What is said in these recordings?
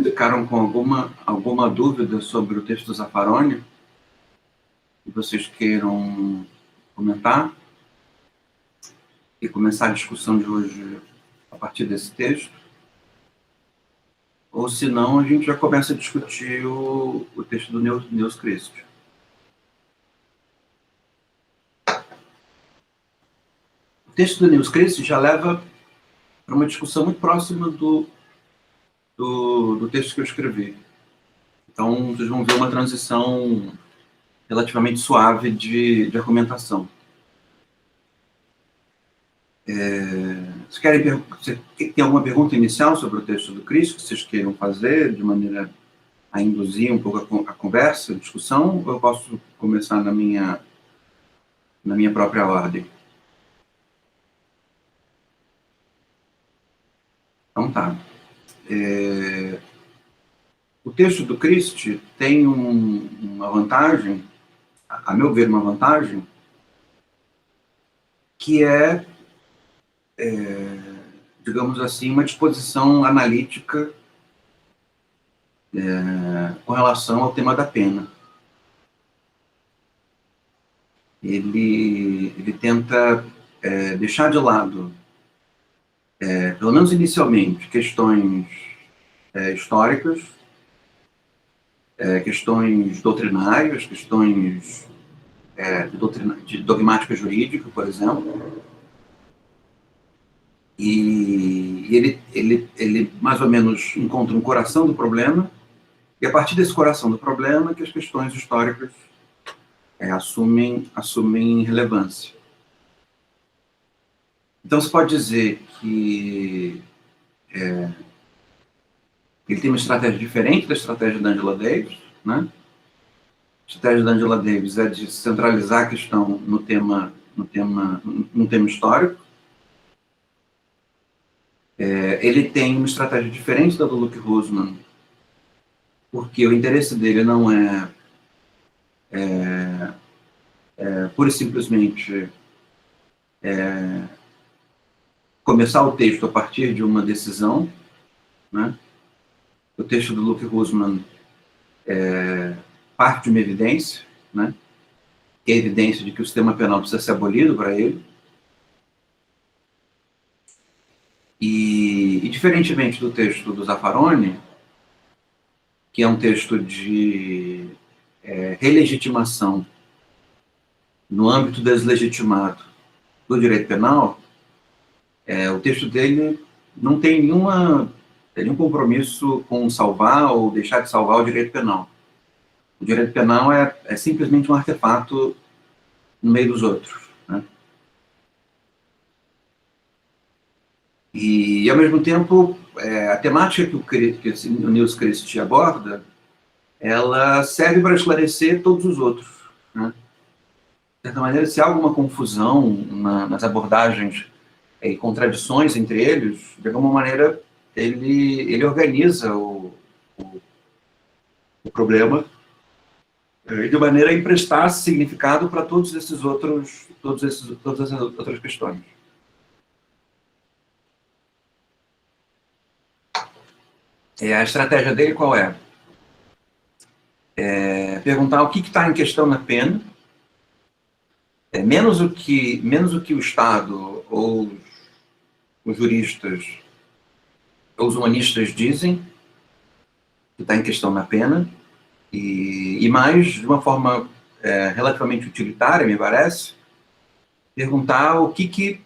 Ficaram com alguma dúvida sobre o texto do Zaffaroni que vocês queiram comentar e começar a discussão de hoje a partir desse texto? Ou se não, a gente já começa a discutir o texto do Neus Christ. O texto do Neus Christ já leva para uma discussão muito próxima do texto que eu escrevi. Então, vocês vão ver uma transição relativamente suave de argumentação. Você tem alguma pergunta inicial sobre o texto do Cristo que vocês queiram fazer, de maneira a induzir um pouco a conversa, a discussão, ou eu posso começar na minha própria ordem? Então tá. O texto do Christ tem uma vantagem, a meu ver, uma vantagem, que digamos assim, uma disposição analítica com relação ao tema da pena. Ele tenta deixar de lado, pelo menos inicialmente, questões históricas, questões doutrinárias, questões de dogmática jurídica, por exemplo, e ele mais ou menos encontra um coração do problema, e a partir desse coração do problema que as questões históricas assumem relevância. Então, se pode dizer que ele tem uma estratégia diferente da estratégia da Angela Davis, né? A estratégia da Angela Davis é de centralizar a questão num tema histórico. Ele tem uma estratégia diferente da do Luke Roseman, porque o interesse dele não é pura e simplesmente começar o texto a partir de uma decisão, né? O texto do Luke Roseman parte de uma evidência, né? Que é a evidência de que o sistema penal precisa ser abolido para ele. E diferentemente do texto do Zaffaroni, que é um texto de relegitimação no âmbito deslegitimado do direito penal, o texto dele não tem nenhum compromisso com salvar ou deixar de salvar o direito penal. O direito penal é simplesmente um artefato no meio dos outros, né? E, ao mesmo tempo, a temática que o Neus Christ aborda, ela serve para esclarecer todos os outros, né? De certa maneira, se há alguma confusão nas abordagens e contradições entre eles, de alguma maneira, ele organiza o problema de maneira a emprestar significado para todas essas outras questões. A estratégia dele qual é? Perguntar o que está em questão na pena, menos o que o Estado ou os juristas ou os humanistas dizem que está em questão na pena, e mais, de uma forma relativamente utilitária, me parece, perguntar o que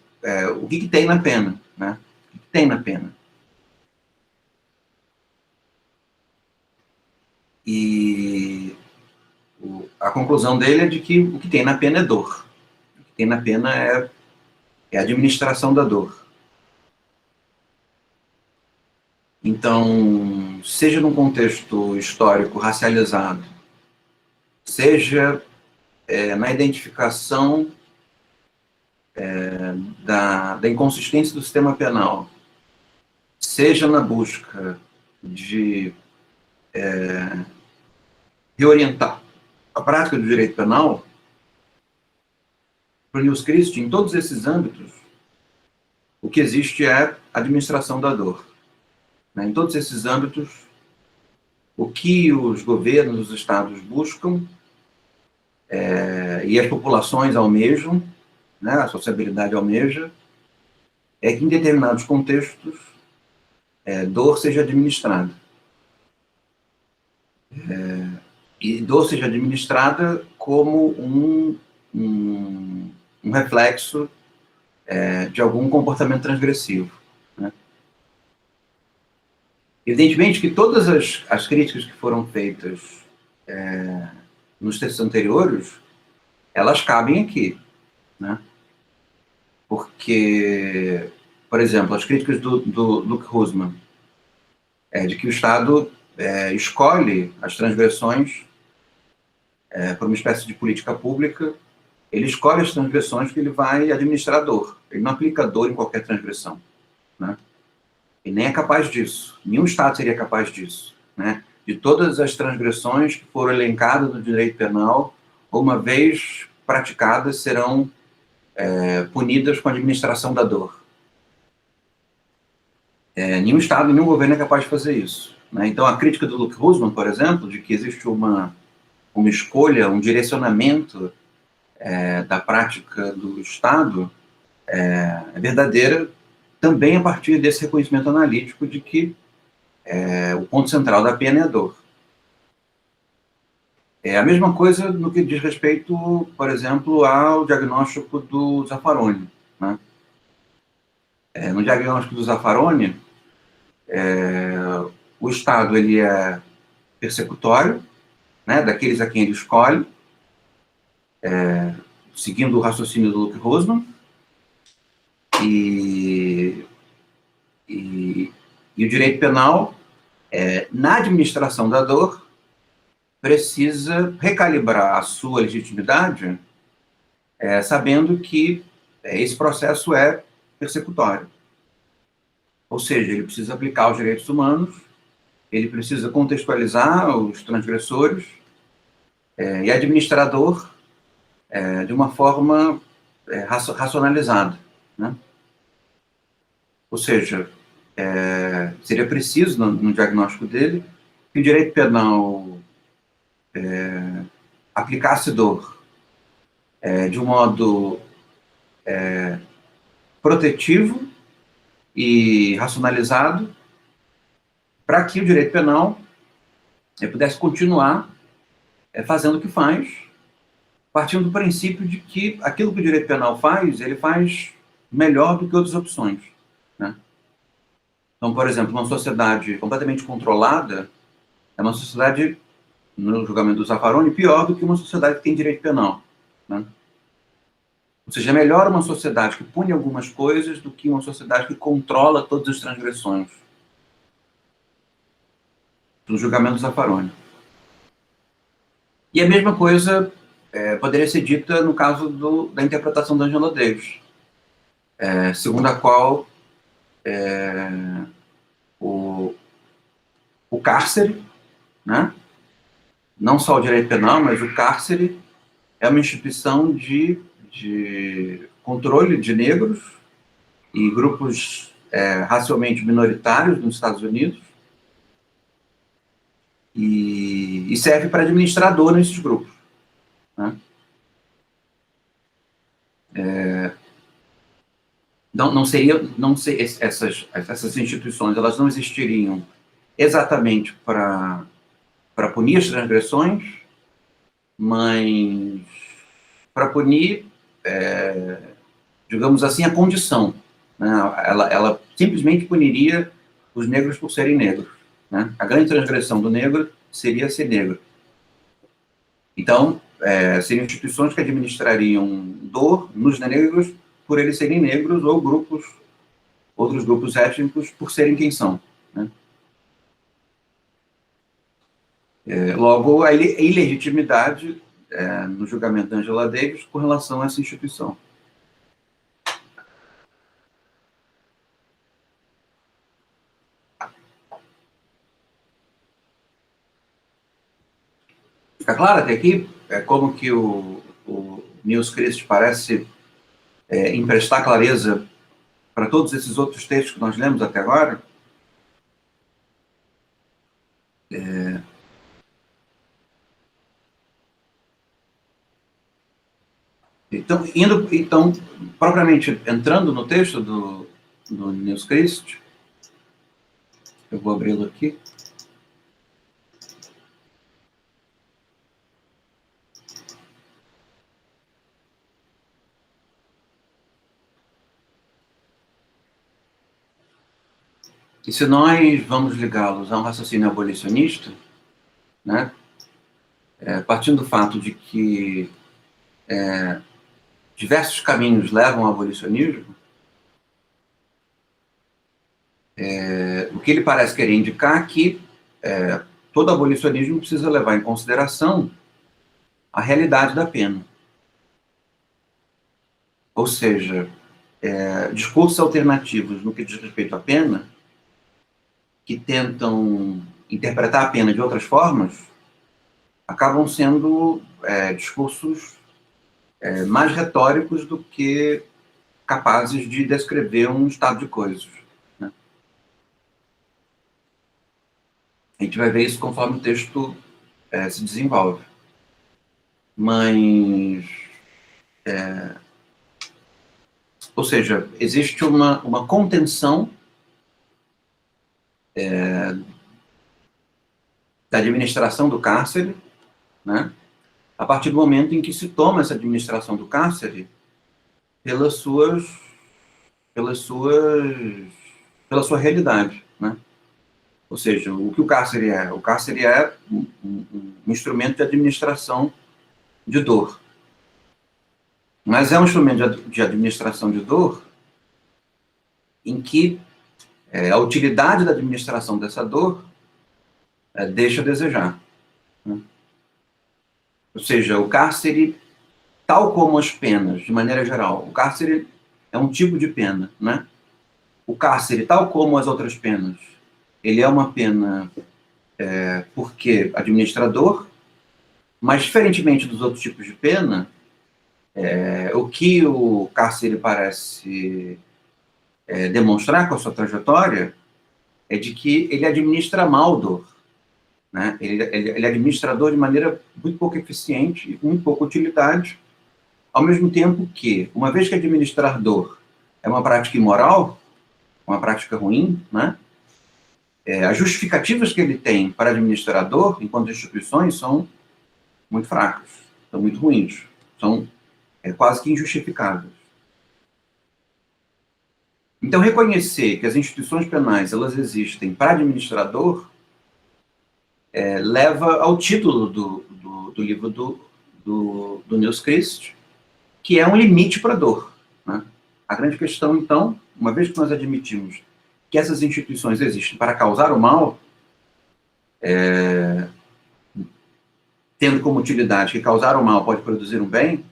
tem na pena, né? O que tem na pena. E a conclusão dele é de que o que tem na pena é dor. O que tem na pena é a administração da dor. Então, seja num contexto histórico racializado, seja na identificação da inconsistência do sistema penal, seja na busca de reorientar a prática do direito penal, para o Neus Christ, em todos esses âmbitos, o que existe é a administração da dor. Em todos esses âmbitos, o que os governos, os estados buscam, e as populações almejam, né, a sociabilidade almeja, é que em determinados contextos dor seja administrada. E dor seja administrada como um reflexo de algum comportamento transgressivo. Né? Evidentemente que todas as críticas que foram feitas nos textos anteriores, elas cabem aqui, né? Porque, por exemplo, as críticas do Luke Husman, de que o Estado escolhe as transgressões por uma espécie de política pública, ele escolhe as transgressões que ele vai administrar a dor. Ele não aplica dor em qualquer transgressão, né? E nem é capaz disso. Nenhum Estado seria capaz disso, né? De todas as transgressões que foram elencadas no direito penal, uma vez praticadas, serão punidas com a administração da dor. Nenhum Estado, nenhum governo é capaz de fazer isso. Né? Então, a crítica do Luke Husman, por exemplo, de que existe uma escolha, um direcionamento da prática do Estado, é verdadeira também a partir desse reconhecimento analítico de que o ponto central da pena é a dor. É a mesma coisa no que diz respeito, por exemplo, ao diagnóstico do Zaffaroni. Né? No diagnóstico do Zaffaroni, o Estado ele é persecutório, né, daqueles a quem ele escolhe, seguindo o raciocínio do Luke Husman, e o direito penal, na administração da dor, precisa recalibrar a sua legitimidade, sabendo que esse processo é persecutório. Ou seja, ele precisa aplicar os direitos humanos, ele precisa contextualizar os transgressores e administrar a dor de uma forma racionalizada. Né? Ou seja, seria preciso, no diagnóstico dele, que o direito penal aplicasse dor de um modo protetivo e racionalizado, para que o direito penal pudesse continuar fazendo o que faz, partindo do princípio de que aquilo que o direito penal faz, ele faz melhor do que outras opções. Né? Então, por exemplo, uma sociedade completamente controlada é uma sociedade, no julgamento do Zaffaroni, pior do que uma sociedade que tem direito penal. Né? Ou seja, é melhor uma sociedade que pune algumas coisas do que uma sociedade que controla todas as transgressões. No julgamento do Zaffaroni. E a mesma coisa poderia ser dita no caso da interpretação da Angela Davis, segundo a qual o cárcere, né, não só o direito penal, mas o cárcere é uma instituição de controle de negros e grupos racialmente minoritários nos Estados Unidos, e serve para administrar a dor nesses grupos. Né? Essas instituições, elas não existiriam exatamente para punir as transgressões, mas para punir, digamos assim, a condição. Né? Ela simplesmente puniria os negros por serem negros. Né? A grande transgressão do negro seria ser negro. Então, seriam instituições que administrariam dor nos negros por eles serem negros, ou outros grupos étnicos por serem quem são. Né? Logo, a ilegitimidade no julgamento da Angela Davis com relação a essa instituição. Fica claro até aqui como que o Niels Christ parece emprestar clareza para todos esses outros textos que nós lemos até agora? Então, propriamente entrando no texto do Nils Christ, eu vou abri-lo aqui. E se nós vamos ligá-los a um raciocínio abolicionista, né, partindo do fato de que diversos caminhos levam ao abolicionismo, o que ele parece querer indicar é que todo abolicionismo precisa levar em consideração a realidade da pena. Ou seja, discursos alternativos no que diz respeito à pena, que tentam interpretar a pena de outras formas, acabam sendo discursos mais retóricos do que capazes de descrever um estado de coisas. Né? A gente vai ver isso conforme o texto se desenvolve. Mas, ou seja, existe uma contenção da administração do cárcere, né? A partir do momento em que se toma essa administração do cárcere pela sua realidade, né? Ou seja, o que o cárcere é? O cárcere é um instrumento de administração de dor. Mas é um instrumento de administração de dor em que a utilidade da administração dessa dor deixa a desejar. Né? Ou seja, o cárcere, tal como as penas, de maneira geral, o cárcere é um tipo de pena, né? O cárcere, tal como as outras penas, ele é uma pena porque administrador, mas diferentemente dos outros tipos de pena, o que o cárcere parece demonstrar com a sua trajetória é de que ele administra mal dor. Né? Ele é administrador de maneira muito pouco eficiente e com muito pouca utilidade, ao mesmo tempo que, uma vez que administrar dor é uma prática imoral, uma prática ruim, né? As justificativas que ele tem para administrar dor, enquanto instituições, são muito fracas, são muito ruins, são quase que injustificáveis. Então, reconhecer que as instituições penais elas existem para administrar dor leva ao título do livro do Nils Christ, que é um limite para a dor. Né? A grande questão, então, uma vez que nós admitimos que essas instituições existem para causar o mal, tendo como utilidade que causar o mal pode produzir um bem,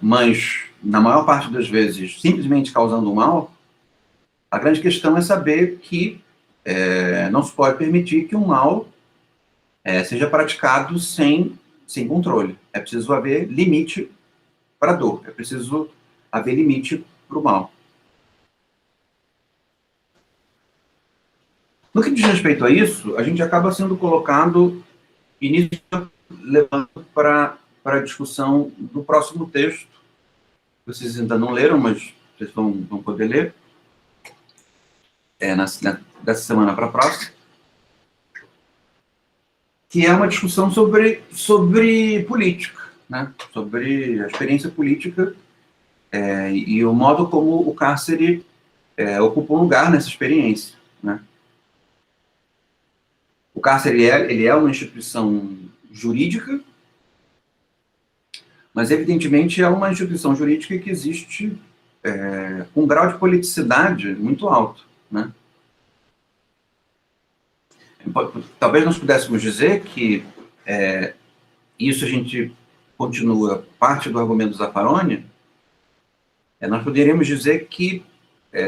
mas, na maior parte das vezes, simplesmente causando o mal, a grande questão é saber que não se pode permitir que o mal seja praticado sem controle. É preciso haver limite para a dor, é preciso haver limite para o mal. No que diz respeito a isso, a gente acaba sendo colocado, levando para a discussão do próximo texto. Vocês ainda não leram, mas vocês vão poder ler. Dessa semana para a próxima. Que é uma discussão sobre política, né? Sobre a experiência política e o modo como o cárcere ocupa um lugar nessa experiência. Né? O cárcere ele é uma instituição jurídica, mas evidentemente é uma instituição jurídica que existe com um grau de politicidade muito alto. Né? Talvez nós pudéssemos dizer que isso a gente continua parte do argumento do Zaffaroni, nós poderíamos dizer que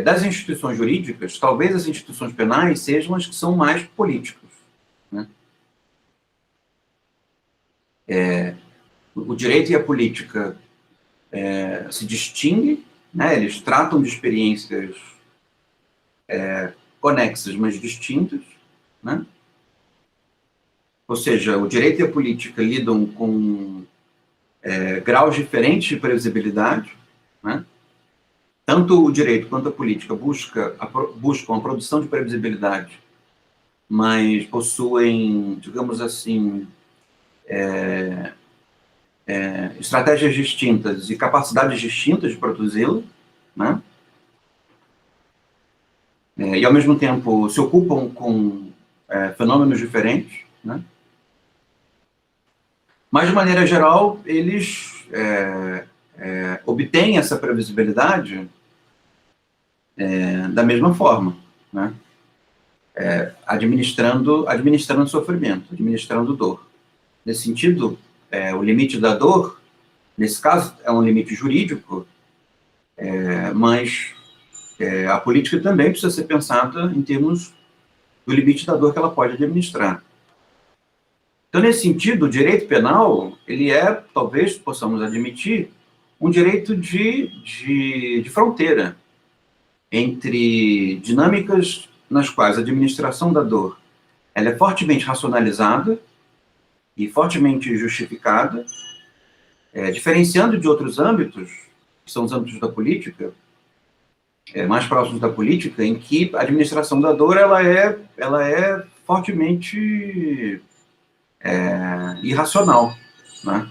das instituições jurídicas, talvez as instituições penais sejam as que são mais políticas. Né? O direito e a política se distinguem, né? Eles tratam de experiências conexas, mas distintas. Né? Ou seja, o direito e a política lidam com graus diferentes de previsibilidade, né? Tanto o direito quanto a política buscam a produção de previsibilidade, mas possuem, digamos assim, estratégias distintas e capacidades distintas de produzi-la, né? E, ao mesmo tempo, se ocupam com fenômenos diferentes, né? Mas, de maneira geral, eles obtêm essa previsibilidade da mesma forma, né? Administrando sofrimento, administrando dor. Nesse sentido, o limite da dor, nesse caso, é um limite jurídico, mas a política também precisa ser pensada em termos do limite da dor que ela pode administrar. Então, nesse sentido, o direito penal, ele talvez possamos admitir, um direito de fronteira entre dinâmicas nas quais a administração da dor ela é fortemente racionalizada e fortemente justificada, diferenciando de outros âmbitos, que são os âmbitos da política, mais próximos da política, em que a administração da dor ela é fortemente irracional, né?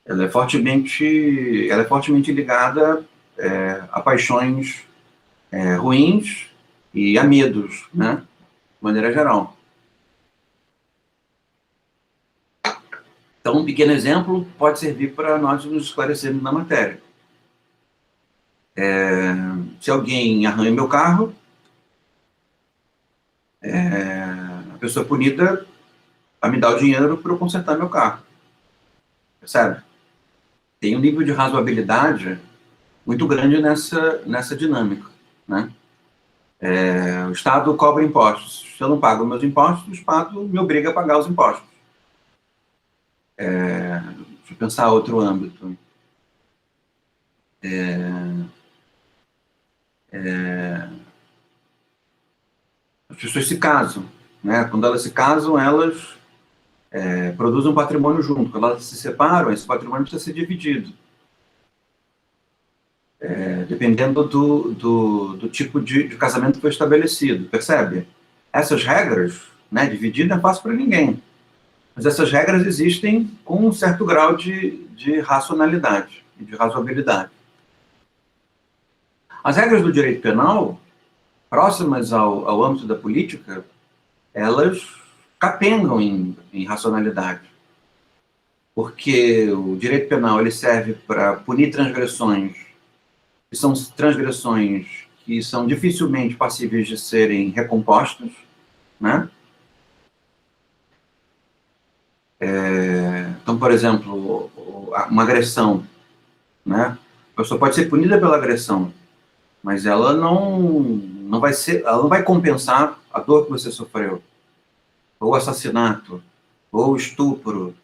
Ela é fortemente ligada a paixões ruins e a medos, né? De maneira geral. Então, um pequeno exemplo pode servir para nós nos esclarecermos na matéria. Se alguém arranha meu carro, a pessoa punida a me dar o dinheiro para eu consertar meu carro. Percebe? Tem um nível de razoabilidade muito grande nessa dinâmica, né? O Estado cobra impostos. Se eu não pago meus impostos, o Estado me obriga a pagar os impostos. Deixa eu pensar outro âmbito. As pessoas se casam, né? Quando elas se casam, elas produzem um patrimônio junto. Quando elas se separam, esse patrimônio precisa ser dividido. Dependendo do tipo de casamento que foi estabelecido, percebe? Essas regras, né, dividir não é fácil para ninguém, mas essas regras existem com um certo grau de racionalidade e de razoabilidade. As regras do direito penal, próximas ao âmbito da política, elas capengam em racionalidade, porque o direito penal ele serve para punir transgressões que são transgressões que são dificilmente passíveis de serem recompostas, né? Então, por exemplo, uma agressão, né? A pessoa pode ser punida pela agressão, mas ela não vai compensar a dor que você sofreu, ou assassinato, ou estupro,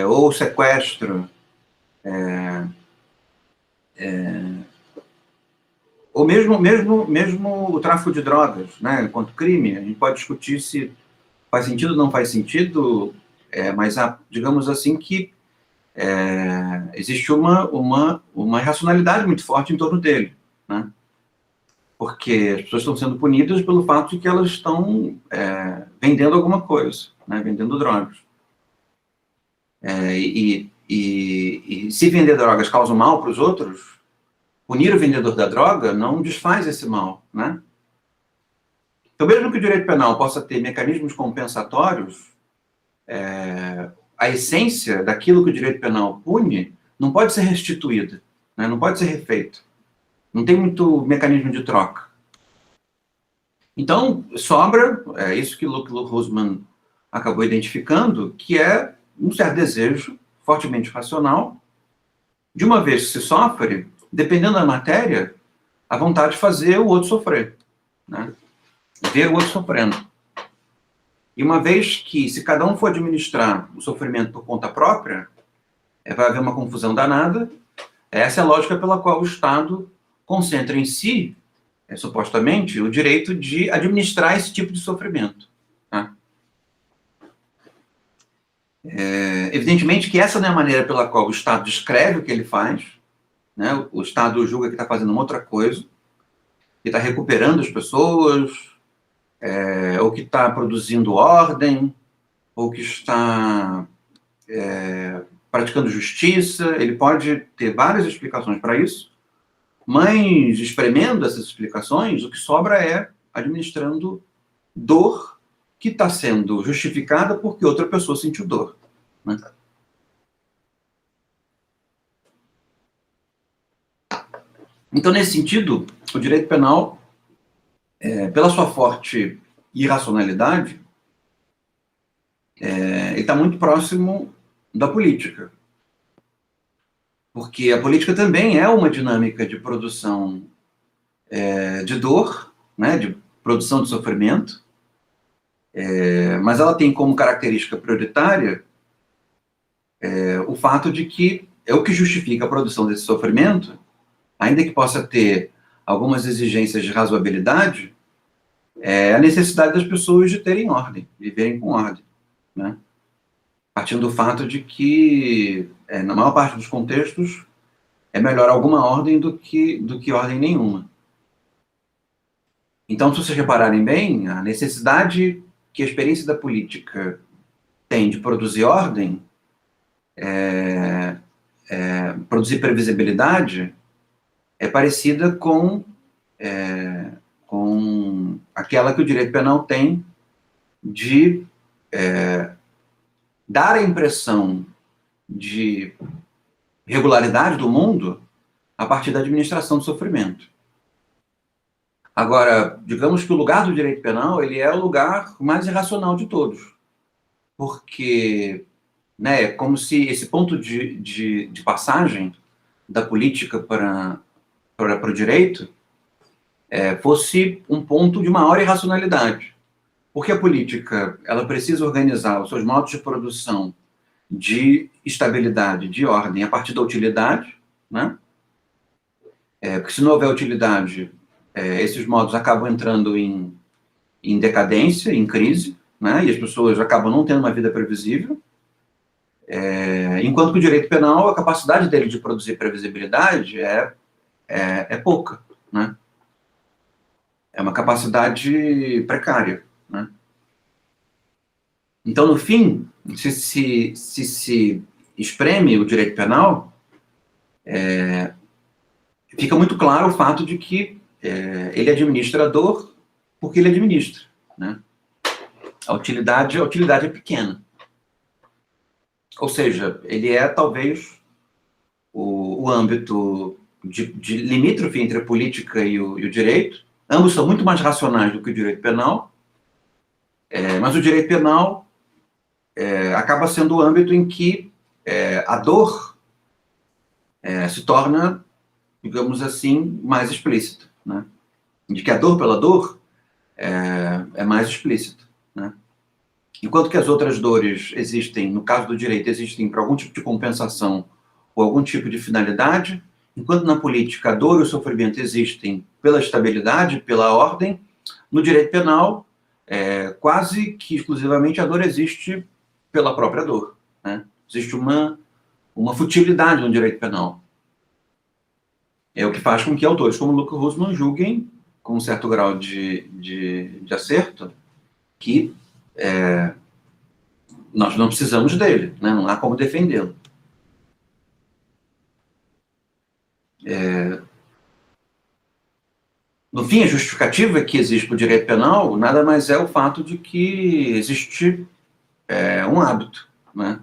ou sequestro, ou mesmo o tráfico de drogas, né, enquanto crime. A gente pode discutir se faz sentido ou não faz sentido, mas digamos assim que existe uma irracionalidade muito forte em torno dele, né? Porque as pessoas estão sendo punidas pelo fato de que elas estão vendendo alguma coisa, né, vendendo drogas. E se vender drogas causa mal para os outros, punir o vendedor da droga não desfaz esse mal, né? Então, mesmo que o direito penal possa ter mecanismos compensatórios, a essência daquilo que o direito penal pune não pode ser restituída, né? Não pode ser refeito. Não tem muito mecanismo de troca. Então, sobra, isso que Luke Rosman acabou identificando, que é um certo desejo fortemente racional, de uma vez que se sofre, dependendo da matéria, a vontade de fazer o outro sofrer, né? Ver o outro sofrendo. E uma vez que, se cada um for administrar o sofrimento por conta própria, vai haver uma confusão danada. Essa é a lógica pela qual o Estado concentra em si, supostamente, o direito de administrar esse tipo de sofrimento, tá? Evidentemente que essa não é a maneira pela qual o Estado descreve o que ele faz, né? O Estado julga que está fazendo uma outra coisa, que está recuperando as pessoas, ou que está produzindo ordem, ou que está praticando justiça. Ele pode ter várias explicações para isso, mas, espremendo essas explicações, o que sobra é administrando dor que está sendo justificada porque outra pessoa sentiu dor, né? Então, nesse sentido, o direito penal, pela sua forte irracionalidade, ele está muito próximo da política, porque a política também é uma dinâmica de produção de dor, né, de produção de sofrimento, mas ela tem como característica prioritária o fato de que é o que justifica a produção desse sofrimento, ainda que possa ter algumas exigências de razoabilidade, é a necessidade das pessoas de terem ordem, viverem com ordem, né? Partindo do fato de que, na maior parte dos contextos, é melhor alguma ordem do que ordem nenhuma. Então, se vocês repararem bem, a necessidade que a experiência da política tem de produzir ordem, produzir previsibilidade, é parecida com aquela que o direito penal tem de dar a impressão de regularidade do mundo a partir da administração do sofrimento. Agora, digamos que o lugar do direito penal ele é o lugar mais irracional de todos, porque, né, é como se esse ponto de passagem da política para o direito fosse um ponto de maior irracionalidade, porque a política ela precisa organizar os seus modos de produção de estabilidade, de ordem, a partir da utilidade, né? Porque se não houver utilidade, esses modos acabam entrando em decadência, em crise, né? E as pessoas acabam não tendo uma vida previsível, enquanto que o direito penal, a capacidade dele de produzir previsibilidade é pouca, né? É uma capacidade precária, né? Então, no fim, se espreme o direito penal, fica muito claro o fato de que ele administra a dor porque ele administra, né? A utilidade é pequena. Ou seja, ele é talvez o âmbito de limítrofe entre a política e o direito. Ambos são muito mais racionais do que o direito penal, mas o direito penal acaba sendo o âmbito em que a dor se torna, digamos assim, mais explícita, né? De que a dor pela dor é mais explícita, né? Enquanto que as outras dores existem, no caso do direito, existem para algum tipo de compensação ou algum tipo de finalidade, enquanto na política a dor e o sofrimento existem pela estabilidade, pela ordem, no direito penal, quase que exclusivamente a dor existe pela própria dor, né? Existe uma futilidade no direito penal. É o que faz com que autores como Luca Hussmann julguem, com um certo grau de acerto, que nós não precisamos dele, né? Não há como defendê-lo. No fim, a justificativa que existe para o direito penal nada mais é o fato de que existe um hábito, né?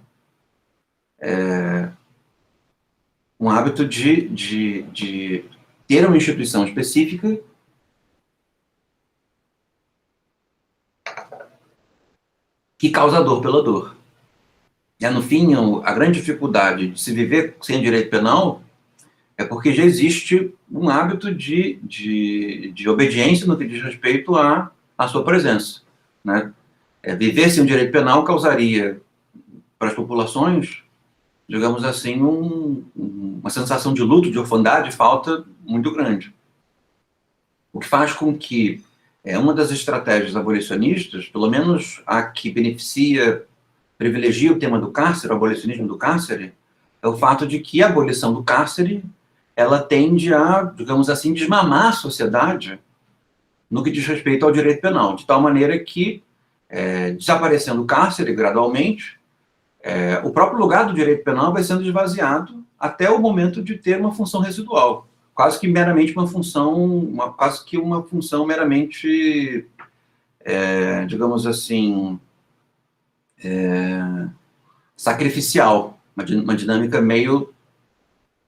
Um hábito de ter uma instituição específica que causa dor pela dor. No fim, a grande dificuldade de se viver sem direito penal é porque já existe um hábito de obediência no que diz respeito à sua presença, né? Viver sem o direito penal causaria para as populações, digamos assim, uma sensação de luto, de orfandade, de falta muito grande. O que faz com que uma das estratégias abolicionistas, pelo menos a que beneficia privilegia o tema do cárcere, o abolicionismo do cárcere, é o fato de que a abolição do cárcere, ela tende a, digamos assim, desmamar a sociedade no que diz respeito ao direito penal, de tal maneira que, desaparecendo o cárcere gradualmente, o próprio lugar do direito penal vai sendo esvaziado até o momento de ter uma função residual, quase que meramente quase que uma função meramente, digamos assim, sacrificial, uma dinâmica meio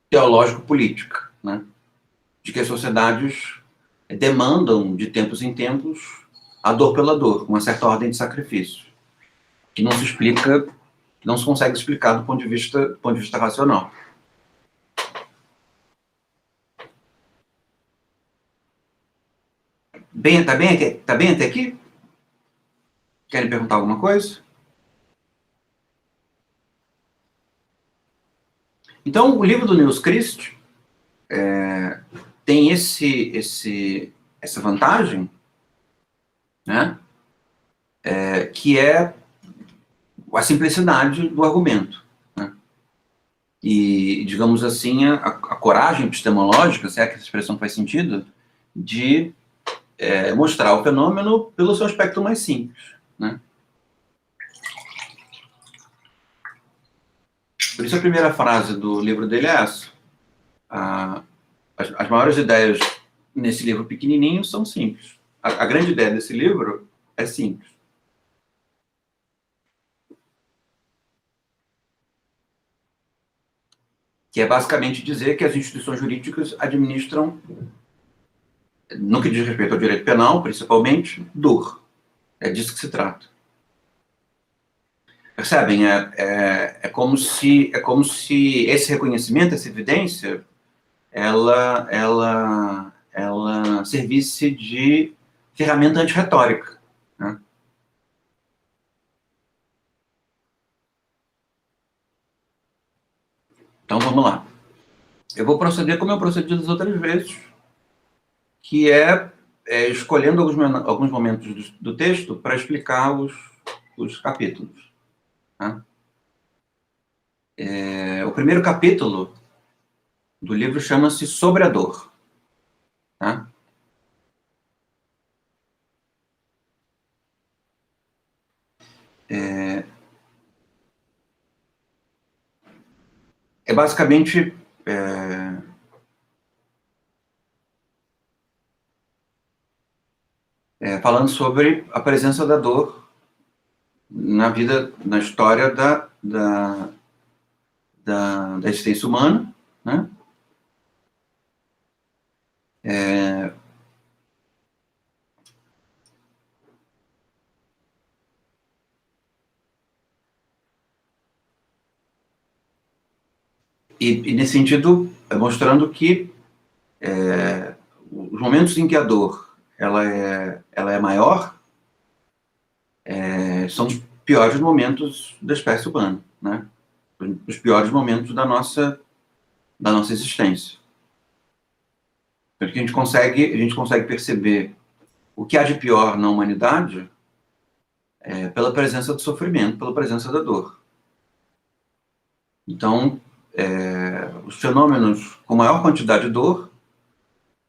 teológico-política, né? De que as sociedades demandam, de tempos em tempos, a dor pela dor, uma certa ordem de sacrifício, que não se explica, que não se consegue explicar do ponto de vista racional. Tá bem até aqui? Querem perguntar alguma coisa? Então, o livro do Niels Christ tem essa vantagem, né? Que é a simplicidade do argumento, né? E, digamos assim, a coragem epistemológica, se é que essa expressão faz sentido, de mostrar o fenômeno pelo seu aspecto mais simples, né? Por isso a primeira frase do livro dele é essa. As maiores ideias nesse livro pequenininho são simples. A grande ideia desse livro é simples. Que é basicamente dizer que as instituições jurídicas administram, no que diz respeito ao direito penal, principalmente, dor. É disso que se trata. Percebem? É como se esse reconhecimento, essa evidência, ela servisse de ferramenta antirretórica, né? Então, vamos lá. Eu vou proceder como eu procedi das outras vezes, que escolhendo alguns momentos do texto para explicar os capítulos. Tá? O primeiro capítulo do livro chama-se Sobre a Dor. Tá? Basicamente falando sobre a presença da dor na vida, na história da existência humana, né? E nesse sentido, mostrando que os momentos em que a dor ela é maior são os piores momentos da espécie humana, né? Os piores momentos da nossa existência. Porque a gente consegue perceber o que há de pior na humanidade pela presença do sofrimento, pela presença da dor. Então, os fenômenos com maior quantidade de dor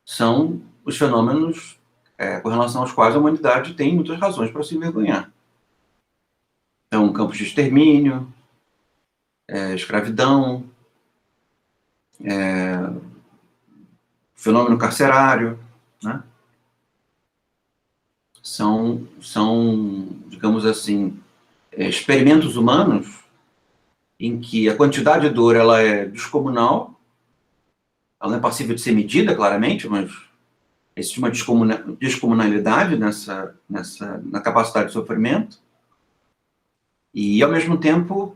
são os fenômenos com relação aos quais a humanidade tem muitas razões para se envergonhar. Então, campos de extermínio, escravidão, fenômeno carcerário, né? São, digamos assim, experimentos humanos em que a quantidade de dor ela é descomunal, ela não é passível de ser medida, claramente, mas existe uma descomunalidade na capacidade de sofrimento, e, ao mesmo tempo,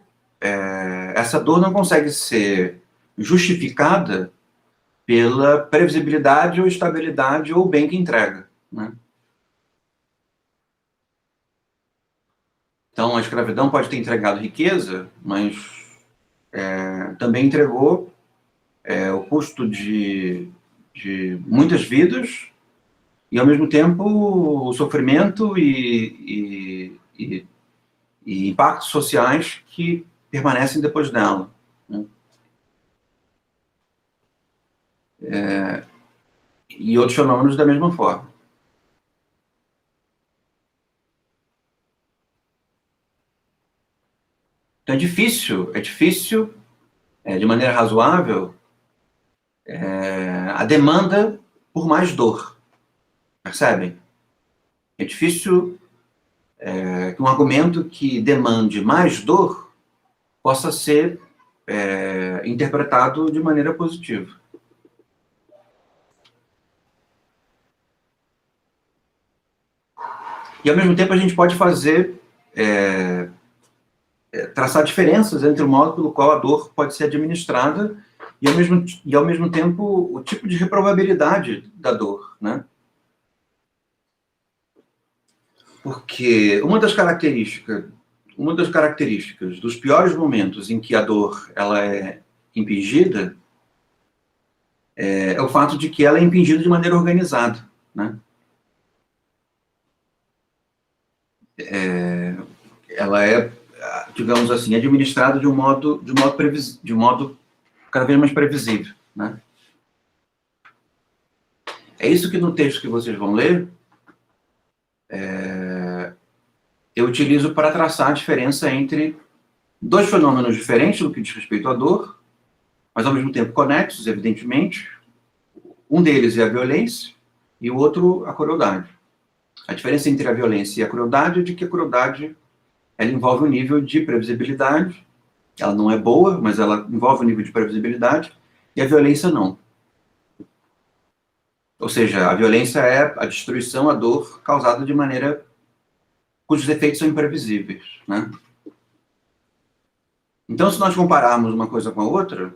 essa dor não consegue ser justificada pela previsibilidade ou estabilidade ou bem que entrega, né? Então, a escravidão pode ter entregado riqueza, mas também entregou o custo de muitas vidas e, ao mesmo tempo, o sofrimento e e impactos sociais que permanecem depois dela, né? E outros fenômenos da mesma forma. Então é difícil, de maneira razoável, a demanda por mais dor, percebem? É difícil que um argumento que demande mais dor possa ser interpretado de maneira positiva. E, ao mesmo tempo, a gente pode traçar diferenças entre o modo pelo qual a dor pode ser administrada e ao mesmo tempo, o tipo de reprovabilidade da dor, né? Porque uma das características dos piores momentos em que a dor ela é impingida é o fato de que ela é impingida de maneira organizada, né? Ela é, digamos assim, administrada de um modo cada vez mais previsível, né? É isso que no texto que vocês vão ler, eu utilizo para traçar a diferença entre dois fenômenos diferentes no que diz respeito à dor, mas ao mesmo tempo conexos, evidentemente. Um deles é a violência e o outro a crueldade. A diferença entre a violência e a crueldade é de que a crueldade ela envolve um nível de previsibilidade, ela não é boa, mas ela envolve um nível de previsibilidade, e a violência não. Ou seja, a violência é a destruição, a dor causada de maneira cujos efeitos são imprevisíveis, né? Então, se nós compararmos uma coisa com a outra,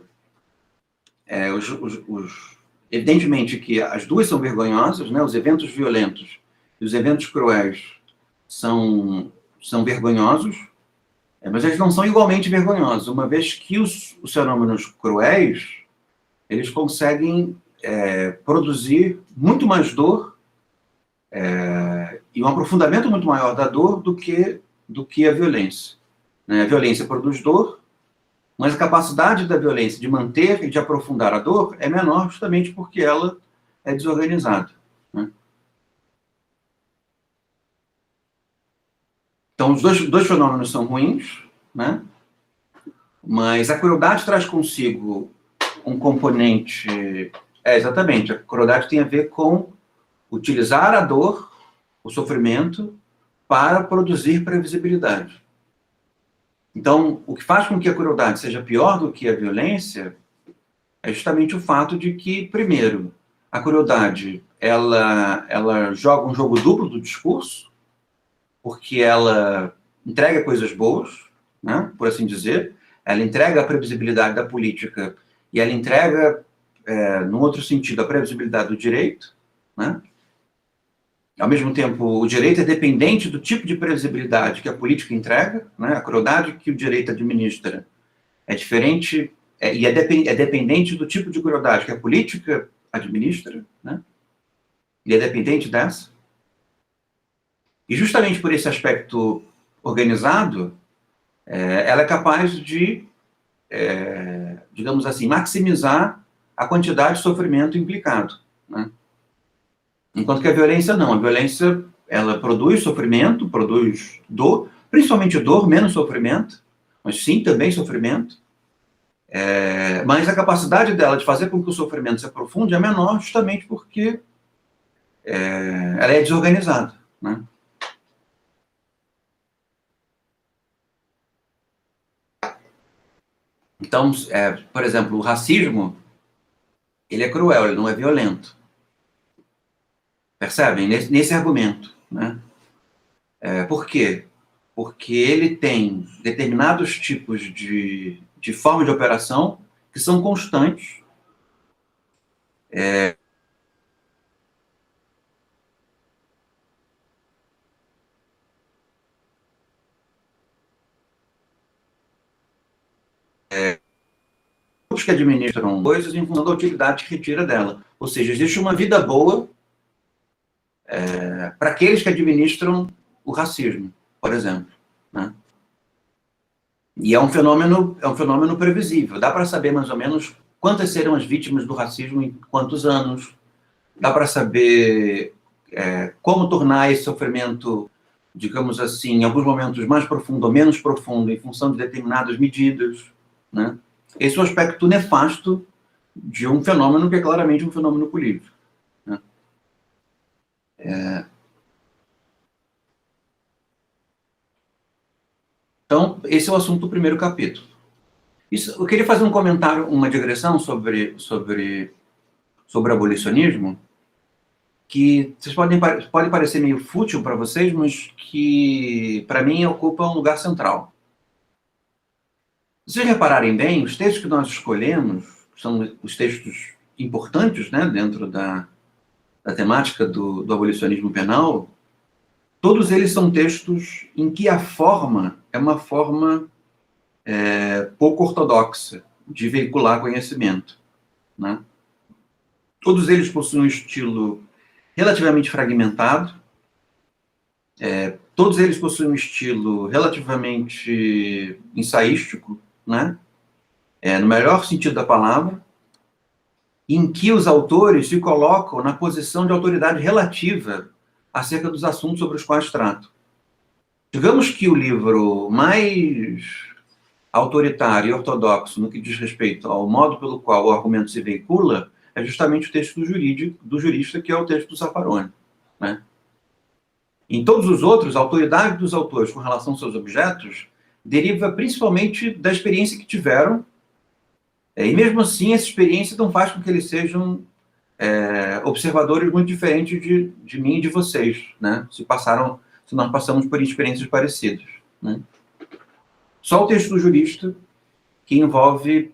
evidentemente que as duas são vergonhosas, né? Os eventos violentos e os eventos cruéis são vergonhosos, mas eles não são igualmente vergonhosos, uma vez que os fenômenos cruéis, eles conseguem produzir muito mais dor e um aprofundamento muito maior da dor do que a violência, né? A violência produz dor, mas a capacidade da violência de manter e de aprofundar a dor é menor justamente porque ela é desorganizada, né? Então, os dois fenômenos são ruins, né? Mas a crueldade traz consigo um componente... exatamente, a crueldade tem a ver com utilizar a dor, o sofrimento, para produzir previsibilidade. Então, o que faz com que a crueldade seja pior do que a violência é justamente o fato de que, primeiro, a crueldade ela joga um jogo duplo do discurso, porque ela entrega coisas boas, né, por assim dizer, ela entrega a previsibilidade da política e ela entrega, num outro sentido, a previsibilidade do direito, né? Ao mesmo tempo, o direito é dependente do tipo de previsibilidade que a política entrega, né? A crueldade que o direito administra é diferente, e é dependente do tipo de crueldade que a política administra, né? E é dependente dessa. E justamente por esse aspecto organizado, ela é capaz de, digamos assim, maximizar a quantidade de sofrimento implicado, né? Enquanto que a violência não. A violência, ela produz sofrimento, produz dor, principalmente dor, menos sofrimento, mas sim, também sofrimento. Mas a capacidade dela de fazer com que o sofrimento se aprofunde é menor justamente porque ela é desorganizada, né? Então, por exemplo, o racismo, ele é cruel, ele não é violento. Percebem? Nesse argumento, né? Por quê? Porque ele tem determinados tipos de forma de operação que são constantes. Grupos que administram coisas em função da utilidade que retira dela. Ou seja, existe uma vida boa para aqueles que administram o racismo, por exemplo, né? E é um fenômeno previsível. Dá para saber mais ou menos quantas serão as vítimas do racismo em quantos anos. Dá para saber como tornar esse sofrimento, digamos assim, em alguns momentos mais profundo ou menos profundo, em função de determinadas medidas, né? Esse é o aspecto nefasto de um fenômeno que é claramente um fenômeno político, né? Então, esse é o assunto do primeiro capítulo. Eu queria fazer um comentário, uma digressão sobre abolicionismo, que vocês pode parecer meio fútil para vocês, mas que, para mim, ocupa um lugar central. Se vocês repararem bem, os textos que nós escolhemos são os textos importantes, né, dentro da temática do abolicionismo penal. Todos eles são textos em que a forma é uma forma pouco ortodoxa de veicular conhecimento, né? Todos eles possuem um estilo relativamente fragmentado, todos eles possuem um estilo relativamente ensaístico, né? No melhor sentido da palavra, em que os autores se colocam na posição de autoridade relativa acerca dos assuntos sobre os quais tratam. Digamos que o livro mais autoritário e ortodoxo no que diz respeito ao modo pelo qual o argumento se veicula é justamente o texto do jurista, que é o texto do Zaffaroni, né? Em todos os outros, a autoridade dos autores com relação aos seus objetos deriva principalmente da experiência que tiveram, e mesmo assim essa experiência não faz com que eles sejam observadores muito diferentes de mim e de vocês, né? Se nós passamos por experiências parecidas, né? Só o texto do jurista que envolve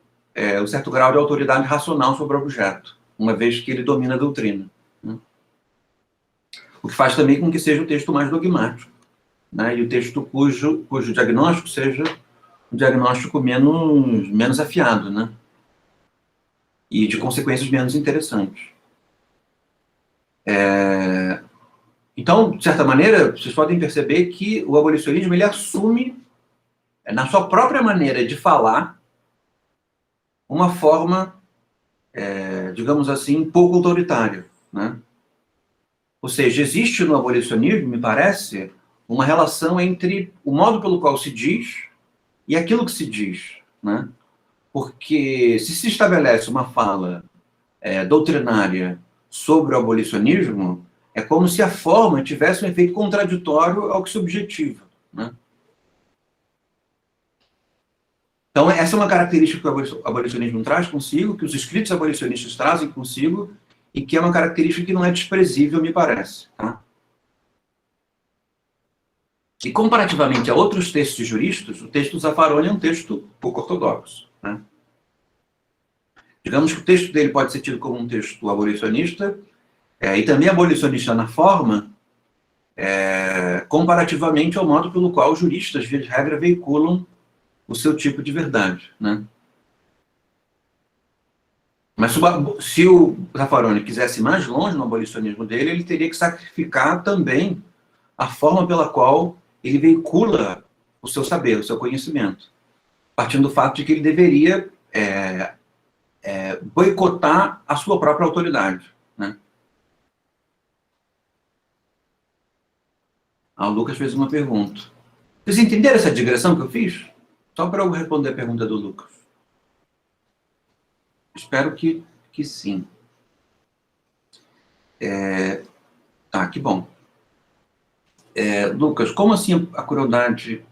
um certo grau de autoridade racional sobre o objeto, uma vez que ele domina a doutrina, né? O que faz também com que seja o texto mais dogmático, né? E o texto cujo diagnóstico seja um diagnóstico menos afiado, né? E de consequências menos interessantes. Então, de certa maneira, vocês podem perceber que o abolicionismo ele assume, na sua própria maneira de falar, uma forma, digamos assim, pouco autoritária, né? Ou seja, existe no abolicionismo, me parece, uma relação entre o modo pelo qual se diz e aquilo que se diz, né? Porque se estabelece uma fala doutrinária sobre o abolicionismo, é como se a forma tivesse um efeito contraditório ao que se objetiva, né? Então, essa é uma característica que o abolicionismo traz consigo, que os escritos abolicionistas trazem consigo, e que é uma característica que não é desprezível, me parece, tá? E comparativamente a outros textos de juristas, o texto do Zaffaroni é um texto pouco ortodoxo, né? Digamos que o texto dele pode ser tido como um texto abolicionista, e também abolicionista na forma, comparativamente ao modo pelo qual os juristas, via de regra, veiculam o seu tipo de verdade, né? Mas se o Zaffaroni quisesse ir mais longe no abolicionismo dele, ele teria que sacrificar também a forma pela qual ele veicula o seu saber, o seu conhecimento, partindo do fato de que ele deveria boicotar a sua própria autoridade, né? O Lucas fez uma pergunta. Vocês entenderam essa digressão que eu fiz? Só para eu responder a pergunta do Lucas. Espero que sim. Que bom. Lucas, como assim a crueldade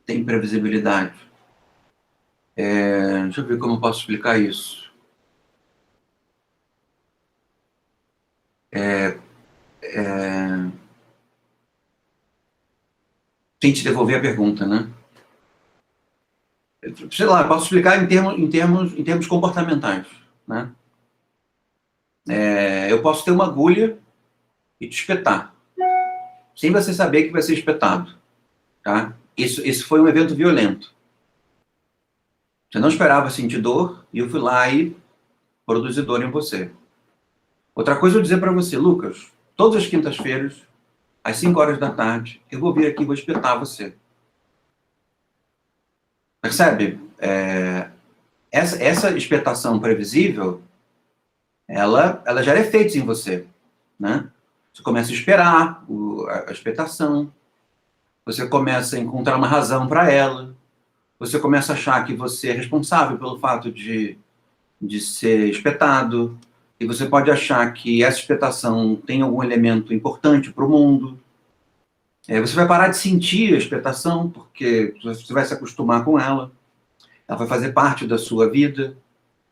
tem previsibilidade? Deixa eu ver como eu posso explicar isso. Tente devolver a pergunta, né? Sei lá, eu posso explicar em termos comportamentais, né? Eu posso ter uma agulha e te espetar, sem você saber que vai ser espetado, tá? Isso foi um evento violento. Você não esperava sentir dor, e eu fui lá e produzi dor em você. Outra coisa eu dizer para você, Lucas, todas as quintas-feiras, às 5 horas da tarde, eu vou vir aqui e vou espetar você. Percebe? Essa expectação previsível, ela gera efeitos em você, né? Você começa a esperar a expectação, você começa a encontrar uma razão para ela, você começa a achar que você é responsável pelo fato de ser espetado, e você pode achar que essa expectação tem algum elemento importante para o mundo. Você vai parar de sentir a expectação, porque você vai se acostumar com ela, ela vai fazer parte da sua vida,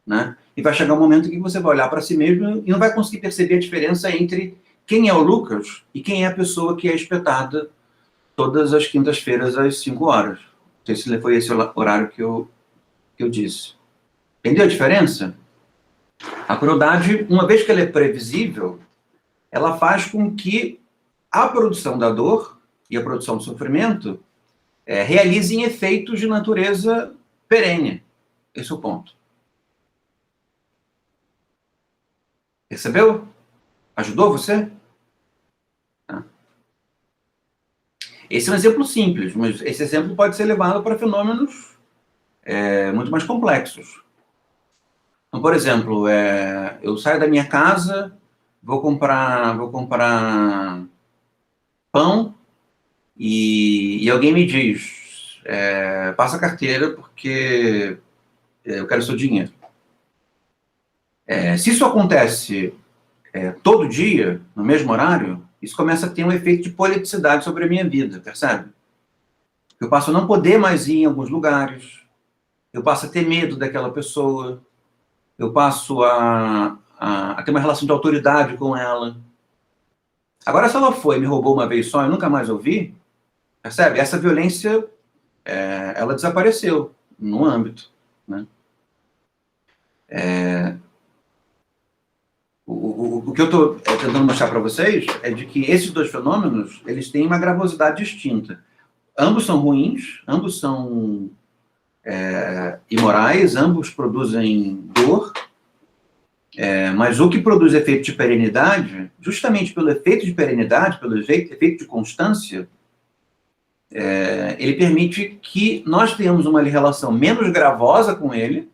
né? E vai chegar um momento em que você vai olhar para si mesmo e não vai conseguir perceber a diferença entre quem é o Lucas e quem é a pessoa que é espetada todas as quintas-feiras às 5 horas. Não sei se foi esse o horário que eu disse. Entendeu a diferença? A crueldade, uma vez que ela é previsível, ela faz com que a produção da dor e a produção do sofrimento realizem efeitos de natureza perene. Esse é o ponto. Percebeu? Ajudou você? Esse é um exemplo simples, mas esse exemplo pode ser levado para fenômenos muito mais complexos. Então, por exemplo, eu saio da minha casa, vou comprar pão e alguém me diz, passa a carteira porque eu quero seu dinheiro. Se isso acontece todo dia, no mesmo horário, isso começa a ter um efeito de politicidade sobre a minha vida, percebe? Eu passo a não poder mais ir em alguns lugares, eu passo a ter medo daquela pessoa, eu passo a ter uma relação de autoridade com ela. Agora, se ela foi e me roubou uma vez só e nunca mais ouvi, percebe? Essa violência, ela desapareceu no âmbito, né? O que eu estou tentando mostrar para vocês é de que esses dois fenômenos, eles têm uma gravosidade distinta. Ambos são ruins, ambos são imorais, ambos produzem dor, mas o que produz efeito de perenidade, justamente pelo efeito de perenidade, pelo efeito de constância, ele permite que nós tenhamos uma relação menos gravosa com ele,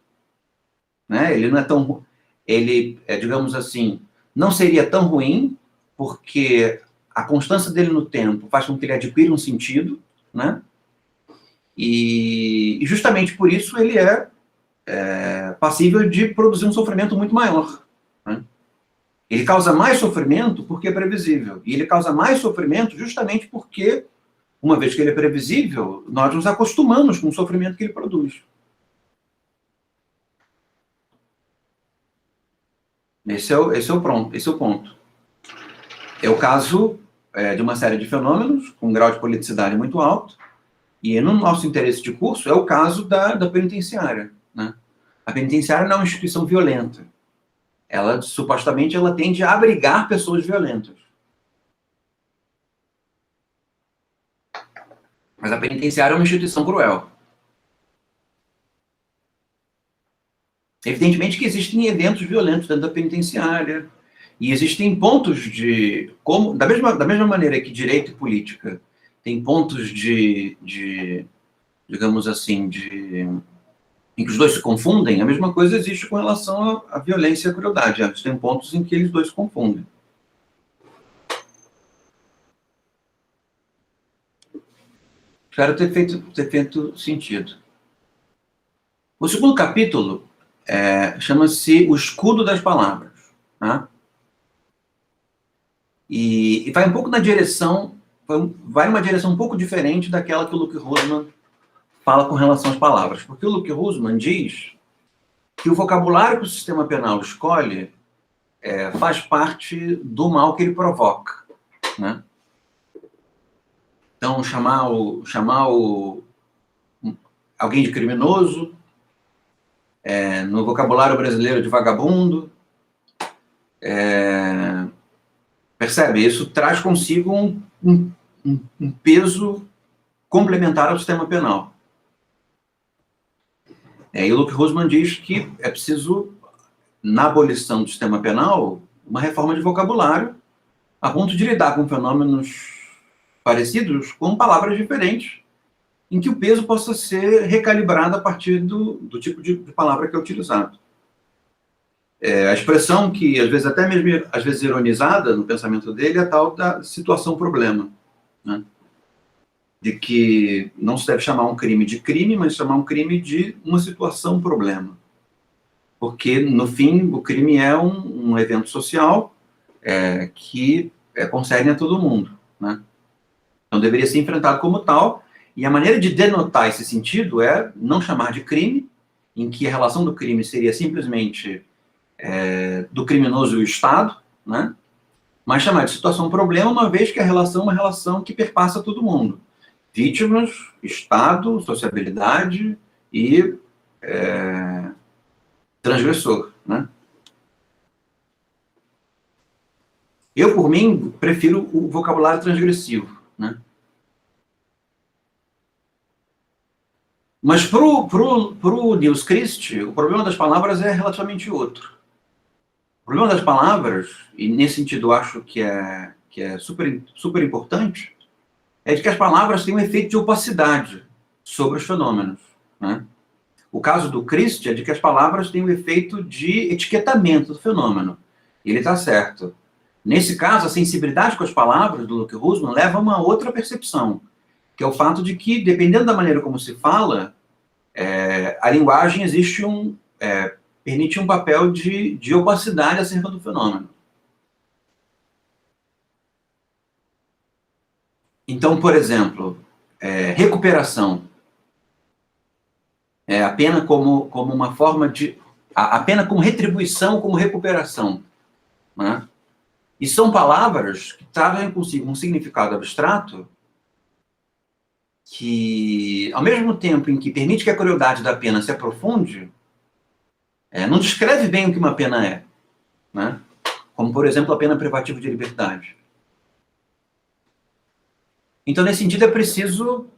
né? Ele não é tão... Ele, digamos assim, não seria tão ruim, porque a constância dele no tempo faz com que ele adquira um sentido, né? E justamente por isso ele é passível de produzir um sofrimento muito maior, né? Ele causa mais sofrimento porque é previsível, e ele causa mais sofrimento justamente porque, uma vez que ele é previsível, nós nos acostumamos com o sofrimento que ele produz. Esse é o ponto. É o caso de uma série de fenômenos com um grau de politicidade muito alto, e no nosso interesse de curso é o caso da penitenciária, né? A penitenciária não é uma instituição violenta. Ela, supostamente, ela tende a abrigar pessoas violentas. Mas a penitenciária é uma instituição cruel. Evidentemente que existem eventos violentos dentro da penitenciária, e existem pontos de... da mesma maneira que direito e política tem pontos digamos assim, em que os dois se confundem, a mesma coisa existe com relação à violência e à crueldade. Tem pontos em que eles dois se confundem. Espero ter feito sentido. O segundo capítulo chama-se O Escudo das Palavras, né? E vai um pouco na direção, vai numa direção um pouco diferente daquela que o Luke Husman fala com relação às palavras. Porque o Luke Husman diz que o vocabulário que o sistema penal escolhe faz parte do mal que ele provoca, né? Então, chamar alguém de criminoso, no vocabulário brasileiro de vagabundo, percebe? Isso traz consigo um peso complementar ao sistema penal. E o Luke Husman diz que é preciso, na abolição do sistema penal, uma reforma de vocabulário a ponto de lidar com fenômenos parecidos com palavras diferentes em que o peso possa ser recalibrado a partir do tipo de palavra que é utilizado. A expressão que, às vezes, até mesmo, às vezes, ironizada no pensamento dele, é a tal da situação-problema, né? De que não se deve chamar um crime de crime, mas chamar um crime de uma situação-problema. Porque, no fim, o crime é um evento social que concerne a todo mundo, né? Então, deveria ser enfrentado como tal, e a maneira de denotar esse sentido é não chamar de crime, em que a relação do crime seria simplesmente do criminoso e o Estado, né? Mas chamar de situação-problema, uma vez que a relação é uma relação que perpassa todo mundo. Vítimas, Estado, sociabilidade e transgressor, né? Eu, por mim, prefiro o vocabulário transgressivo, né? Mas pro Niels Christ, o problema das palavras é relativamente outro. O problema das palavras, e nesse sentido eu acho que é super, super importante, é de que as palavras têm um efeito de opacidade sobre os fenômenos, né? O caso do Christ é de que as palavras têm um efeito de etiquetamento do fenômeno. E ele está certo. Nesse caso, a sensibilidade com as palavras do Luke Rusman leva a uma outra percepção, que é o fato de que, dependendo da maneira como se fala, a linguagem permite um papel de opacidade acerca do fenômeno. Então, por exemplo, recuperação. A pena como uma forma de... A pena como retribuição, como recuperação, né? E são palavras que trazem consigo um significado abstrato que, ao mesmo tempo em que permite que a crueldade da pena se aprofunde, não descreve bem o que uma pena é, né? Como, por exemplo, a pena privativa de liberdade. Então, nesse sentido, é preciso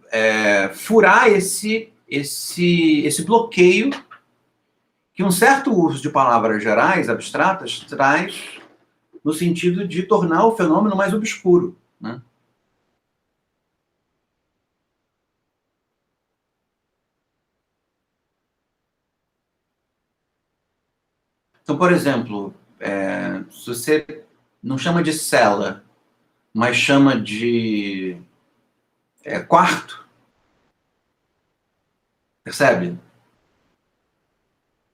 furar esse bloqueio que um certo uso de palavras gerais, abstratas, traz no sentido de tornar o fenômeno mais obscuro, né? Então, por exemplo, se você não chama de cela, mas chama de quarto, percebe?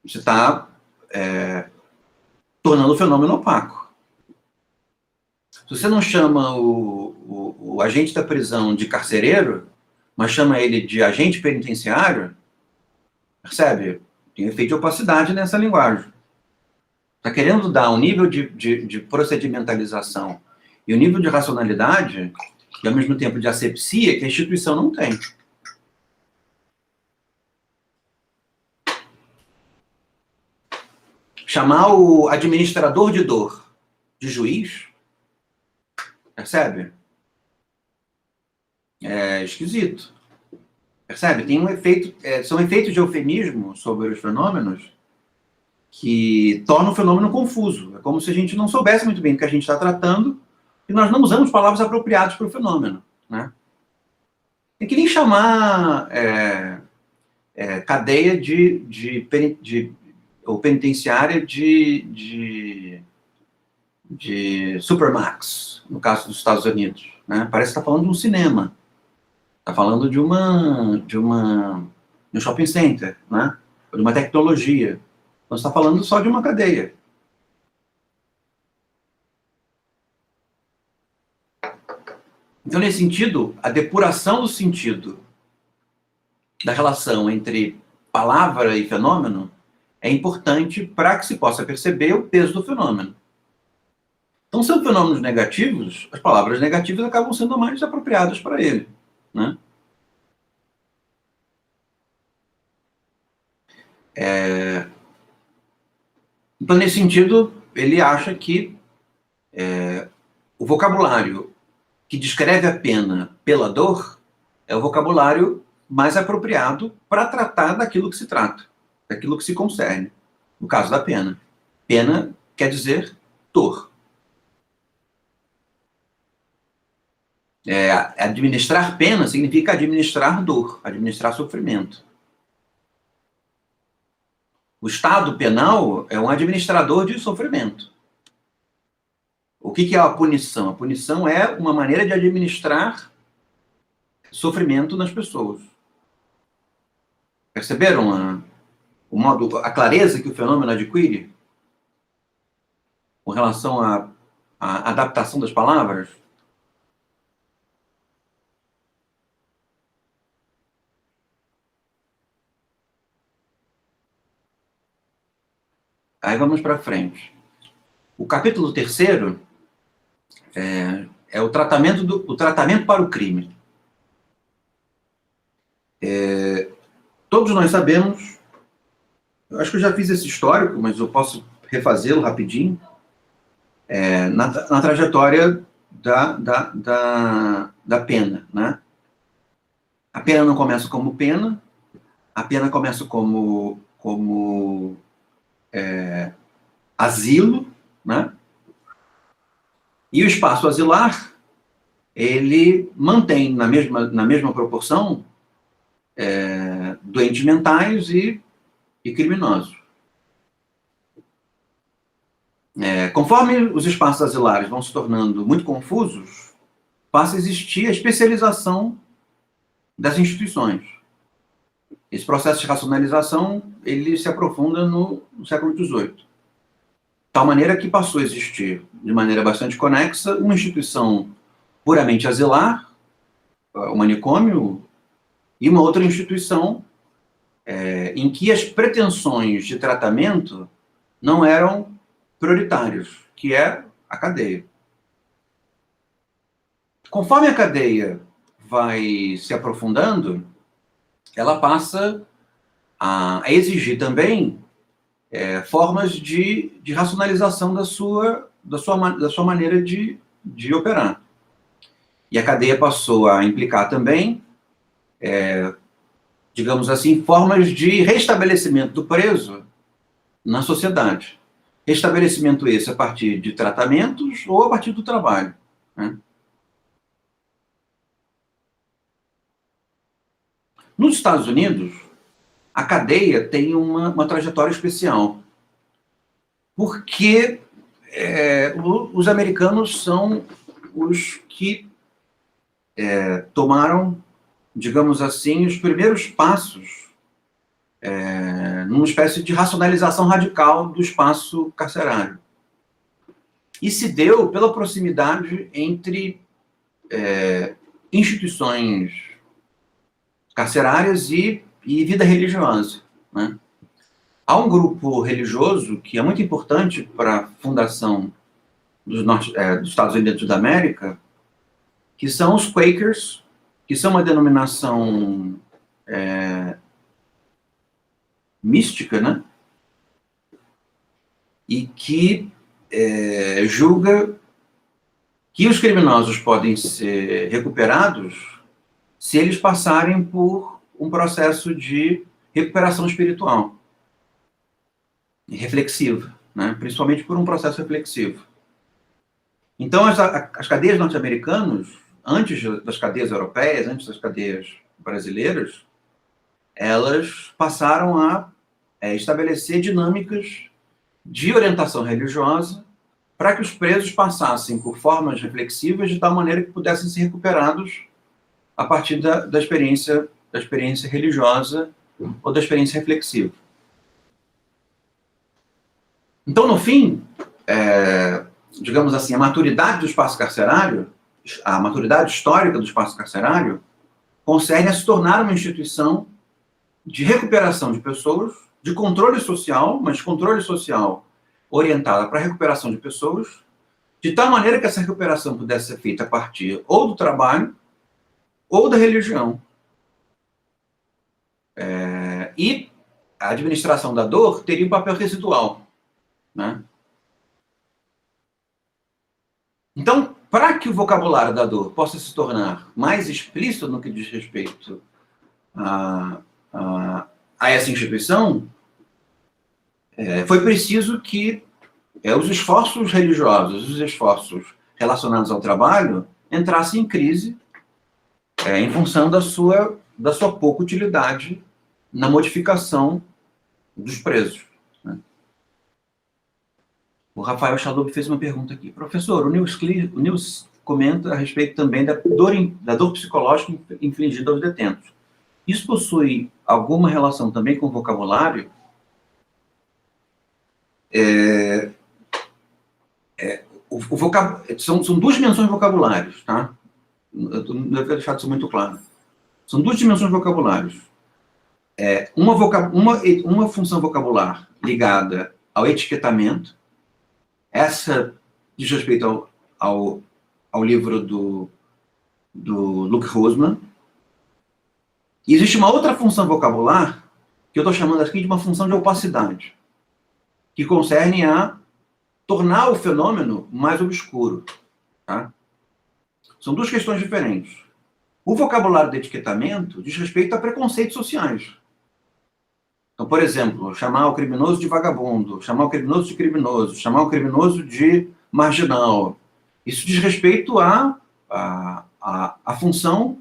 Você está tornando o fenômeno opaco. Se você não chama o agente da prisão de carcereiro, mas chama ele de agente penitenciário, percebe? Tem efeito de opacidade nessa linguagem. Está querendo dar um nível de procedimentalização e um nível de racionalidade e, ao mesmo tempo, de asepsia que a instituição não tem. Chamar o administrador de dor de juiz, percebe? É esquisito. Percebe? Tem um efeito, são efeitos de eufemismo sobre os fenômenos que tornam o fenômeno confuso. É como se a gente não soubesse muito bem do que a gente está tratando e nós não usamos palavras apropriadas para o fenômeno, né? Tem que nem chamar cadeia ou penitenciária de Supermax, no caso dos Estados Unidos, né? Parece que está falando de um cinema. Está falando de um shopping center, né? De uma tecnologia. Então, está falando só de uma cadeia. Então, nesse sentido, a depuração do sentido da relação entre palavra e fenômeno é importante para que se possa perceber o peso do fenômeno. Então, sendo fenômenos negativos, as palavras negativas acabam sendo mais apropriadas para ele, né? Então, nesse sentido, ele acha que o vocabulário que descreve a pena pela dor é o vocabulário mais apropriado para tratar daquilo que se trata, daquilo que se concerne. No caso da pena. Pena quer dizer dor. Administrar pena significa administrar dor, administrar sofrimento. O Estado penal é um administrador de sofrimento. O que é a punição? A punição é uma maneira de administrar sofrimento nas pessoas. Perceberam a clareza que o fenômeno adquire com relação à adaptação das palavras? Aí vamos para frente. O capítulo 3º é o tratamento para o crime. Todos nós sabemos, eu acho que eu já fiz esse histórico, mas eu posso refazê-lo rapidinho, na trajetória da pena, né? A pena não começa como pena, a pena começa como asilo, né? E o espaço asilar, ele mantém na mesma proporção doentes mentais e criminosos. Conforme os espaços asilares vão se tornando muito confusos, passa a existir a especialização das instituições. Esse processo de racionalização, ele se aprofunda no século XVIII. De tal maneira que passou a existir, de maneira bastante conexa, uma instituição puramente asilar, o manicômio, e uma outra instituição em que as pretensões de tratamento não eram prioritários, que é a cadeia. Conforme a cadeia vai se aprofundando, ela passa a exigir também formas de racionalização da sua maneira de operar. E a cadeia passou a implicar também, digamos assim, formas de restabelecimento do preso na sociedade. Restabelecimento esse a partir de tratamentos ou a partir do trabalho, né? Nos Estados Unidos, a cadeia tem uma trajetória especial, porque os americanos são os que tomaram, digamos assim, os primeiros passos numa espécie de racionalização radical do espaço carcerário. E se deu pela proximidade entre instituições carcerárias e vida religiosa, né? Há um grupo religioso que é muito importante para a fundação dos Estados Unidos da América, que são os Quakers, que são uma denominação mística, né? E que julga que os criminosos podem ser recuperados se eles passarem por um processo de recuperação espiritual reflexiva, né? Principalmente por um processo reflexivo. Então, as cadeias norte-americanas, antes das cadeias europeias, antes das cadeias brasileiras, elas passaram a estabelecer dinâmicas de orientação religiosa para que os presos passassem por formas reflexivas de tal maneira que pudessem ser recuperados a partir da experiência religiosa ou da experiência reflexiva. Então, no fim, digamos assim, a maturidade do espaço carcerário, a maturidade histórica do espaço carcerário, concerne a se tornar uma instituição de recuperação de pessoas, de controle social, mas controle social orientada para a recuperação de pessoas, de tal maneira que essa recuperação pudesse ser feita a partir ou do trabalho ou da religião. E a administração da dor teria um papel residual, né? Então, para que o vocabulário da dor possa se tornar mais explícito no que diz respeito a essa instituição, foi preciso que os esforços religiosos, os esforços relacionados ao trabalho, entrasse em crise em função da sua pouca utilidade na modificação dos preços. Né? O Rafael Chalub fez uma pergunta aqui. Professor, o Nils comenta a respeito também da dor psicológica infligida aos detentos. Isso possui alguma relação também com o vocabulário? São duas dimensões de vocabulários, tá? Eu não devo ter deixado isso muito claro. São duas dimensões de vocabulários. Uma função vocabular ligada ao etiquetamento, essa diz respeito ao livro do Luke Rosman. E existe uma outra função vocabular, que eu estou chamando aqui de uma função de opacidade, que concerne a tornar o fenômeno mais obscuro. Tá? São duas questões diferentes. O vocabulário do etiquetamento diz respeito a preconceitos sociais. Então, por exemplo, chamar o criminoso de vagabundo, chamar o criminoso de criminoso, chamar o criminoso de marginal. Isso diz respeito à função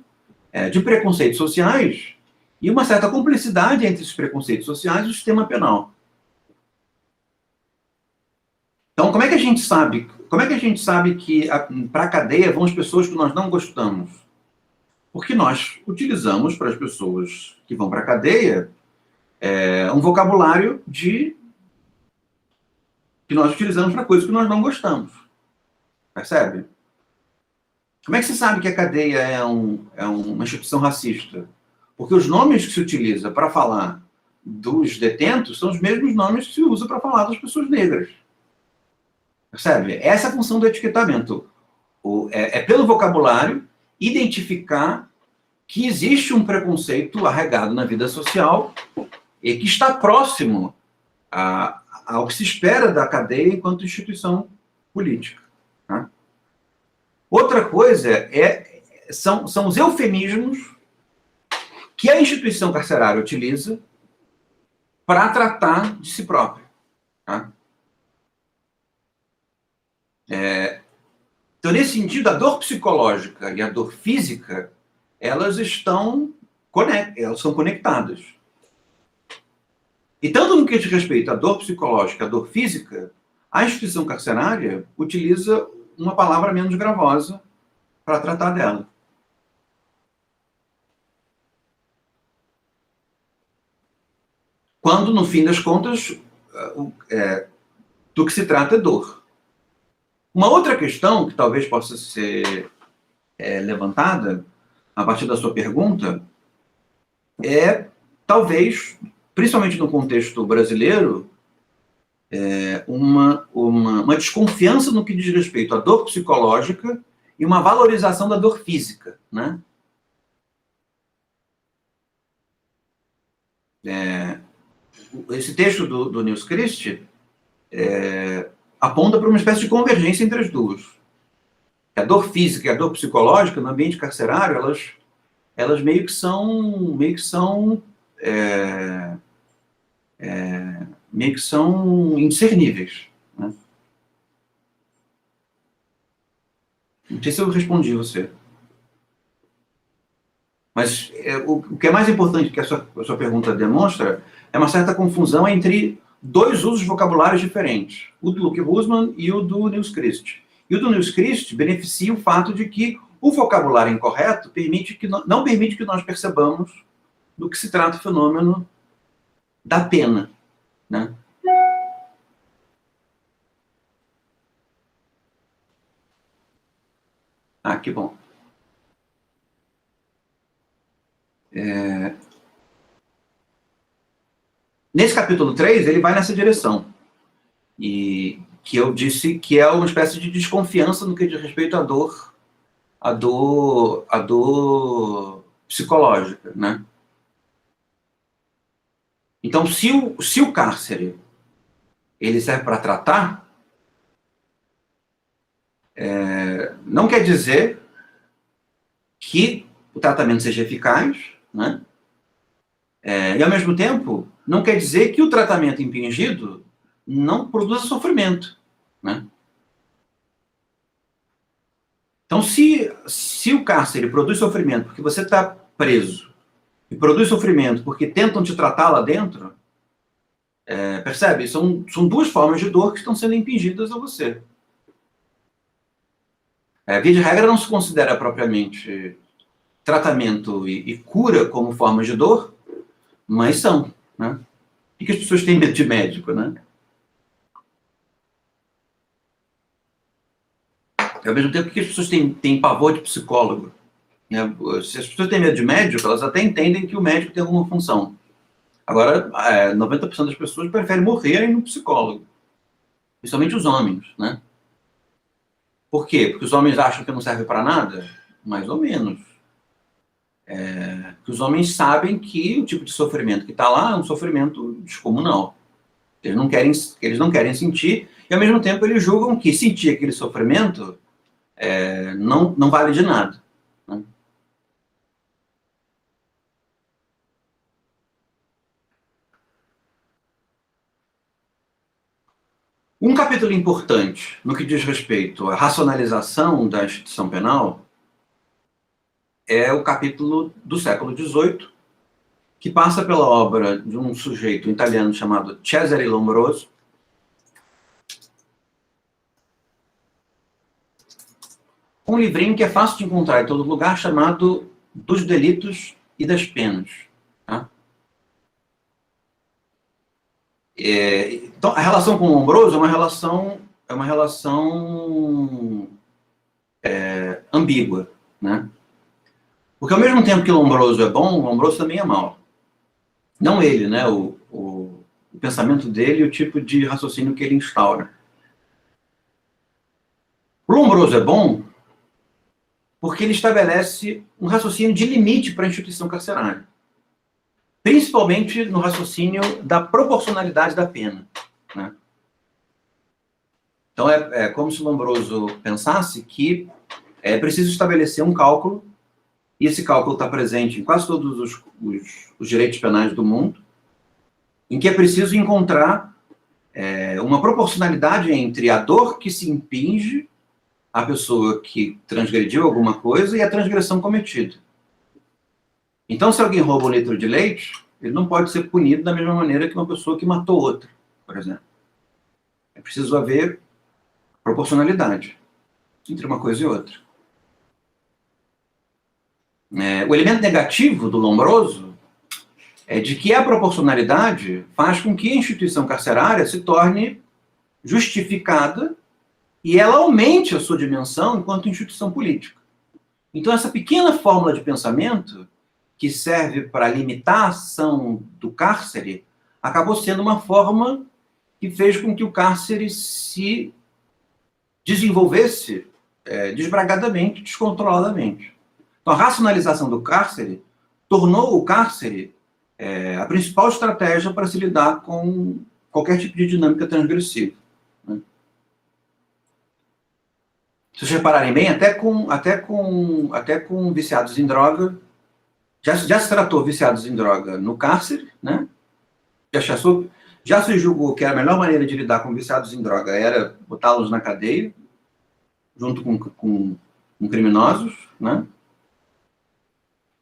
de preconceitos sociais e uma certa cumplicidade entre esses preconceitos sociais e o sistema penal. Então, como é que a gente sabe que para a cadeia vão as pessoas que nós não gostamos? Porque nós utilizamos para as pessoas que vão para a cadeia um vocabulário que nós utilizamos para coisas que nós não gostamos. Percebe? Como é que se sabe que a cadeia é uma instituição racista? Porque os nomes que se utiliza para falar dos detentos são os mesmos nomes que se usa para falar das pessoas negras. Percebe? Essa é a função do etiquetamento. Pelo vocabulário, identificar que existe um preconceito arraigado na vida social e que está próximo ao que se espera da cadeia enquanto instituição política. Tá? Outra coisa são os eufemismos que a instituição carcerária utiliza para tratar de si própria. Tá? Então, nesse sentido, a dor psicológica e a dor física, elas são conectadas. E tanto no que diz respeito à dor psicológica e à dor física, a instituição carcerária utiliza uma palavra menos gravosa para tratar dela. Quando, no fim das contas, do que se trata é dor. Uma outra questão que talvez possa ser levantada a partir da sua pergunta talvez, principalmente no contexto brasileiro, uma desconfiança no que diz respeito à dor psicológica e uma valorização da dor física, né? Esse texto do Nils Christie aponta para uma espécie de convergência entre as duas. A dor física e a dor psicológica no ambiente carcerário, elas meio que são indiscerníveis. Né? Não sei se eu respondi você. Mas o que é mais importante que a sua pergunta demonstra é uma certa confusão entre dois usos vocabulários diferentes, o do Luke Rosman e o do Nils Christie. E o do Nils Christie beneficia o fato de que o vocabulário incorreto não permite que nós percebamos do que se trata o fenômeno da pena. Né? Que bom. Nesse capítulo 3, ele vai nessa direção. E que eu disse que é uma espécie de desconfiança no que diz respeito à dor psicológica, né? Então, se o cárcere ele serve para tratar, não quer dizer que o tratamento seja eficaz, né? E, ao mesmo tempo, não quer dizer que o tratamento impingido não produza sofrimento. Né? Então, se o cárcere produz sofrimento porque você está preso, e produz sofrimento porque tentam te tratar lá dentro, percebe? São duas formas de dor que estão sendo impingidas a você. Via de regra, não se considera propriamente tratamento e cura como formas de dor, mas são, né? Por que as pessoas têm medo de médico, né? Ao mesmo tempo, por que as pessoas têm pavor de psicólogo? Né? Se as pessoas têm medo de médico, elas até entendem que o médico tem alguma função. Agora, 90% das pessoas preferem morrerem no psicólogo. Principalmente os homens, né? Por quê? Porque os homens acham que não serve para nada? Mais ou menos. Porque os homens sabem que o tipo de sofrimento que está lá é um sofrimento descomunal. Eles não querem sentir, e ao mesmo tempo eles julgam que sentir aquele sofrimento não vale de nada. Né? Um capítulo importante no que diz respeito à racionalização da instituição penal é o capítulo do século XVIII, que passa pela obra de um sujeito italiano chamado Cesare Lombroso, um livrinho que é fácil de encontrar em todo lugar, chamado Dos Delitos e das Penas. Tá? Então, a relação com o Lombroso é uma relação ambígua, né? Porque ao mesmo tempo que o Lombroso é bom, o Lombroso também é mau. Não ele, né? O pensamento dele e o tipo de raciocínio que ele instaura. O Lombroso é bom porque ele estabelece um raciocínio de limite para a instituição carcerária. Principalmente no raciocínio da proporcionalidade da pena. Né? Então, é como se o Lombroso pensasse que é preciso estabelecer um cálculo, e esse cálculo está presente em quase todos os direitos penais do mundo, em que é preciso encontrar uma proporcionalidade entre a dor que se impinge à pessoa que transgrediu alguma coisa e a transgressão cometida. Então, se alguém rouba um litro de leite, ele não pode ser punido da mesma maneira que uma pessoa que matou outra, por exemplo. É preciso haver proporcionalidade entre uma coisa e outra. O elemento negativo do Lombroso é de que a proporcionalidade faz com que a instituição carcerária se torne justificada e ela aumente a sua dimensão enquanto instituição política. Então, essa pequena fórmula de pensamento, que serve para limitar a ação do cárcere, acabou sendo uma forma que fez com que o cárcere se desenvolvesse desbragadamente, descontroladamente. Então, a racionalização do cárcere tornou o cárcere a principal estratégia para se lidar com qualquer tipo de dinâmica transgressiva. Né? Se vocês repararem bem, até com viciados em droga, já se tratou viciados em droga no cárcere, né? Já se julgou que a melhor maneira de lidar com viciados em droga era botá-los na cadeia, junto com criminosos, né?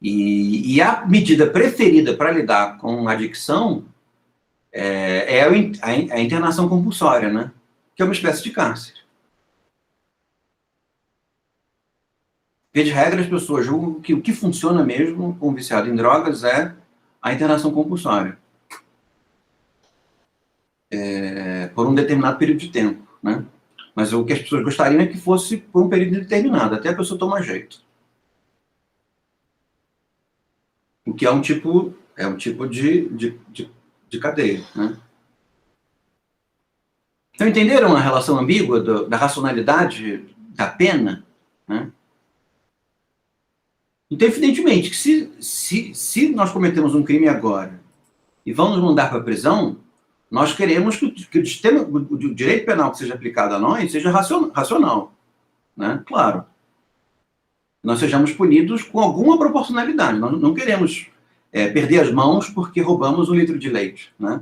E a medida preferida para lidar com adicção é a internação compulsória, né? Que é uma espécie de cárcere. Via de regra, as pessoas julgam que o que funciona mesmo com o viciado em drogas é a internação compulsória. Por um determinado período de tempo, né? Mas o que as pessoas gostariam é que fosse por um período determinado, até a pessoa tomar jeito. O que é um tipo de cadeia, né? Então, entenderam a relação ambígua da racionalidade da pena? Né? Então, evidentemente, que se nós cometemos um crime agora e vão nos mandar para a prisão, nós queremos que o direito penal que seja aplicado a nós seja racional. Né? Claro. Nós sejamos punidos com alguma proporcionalidade. Nós não queremos perder as mãos porque roubamos 1 litro de leite. Né?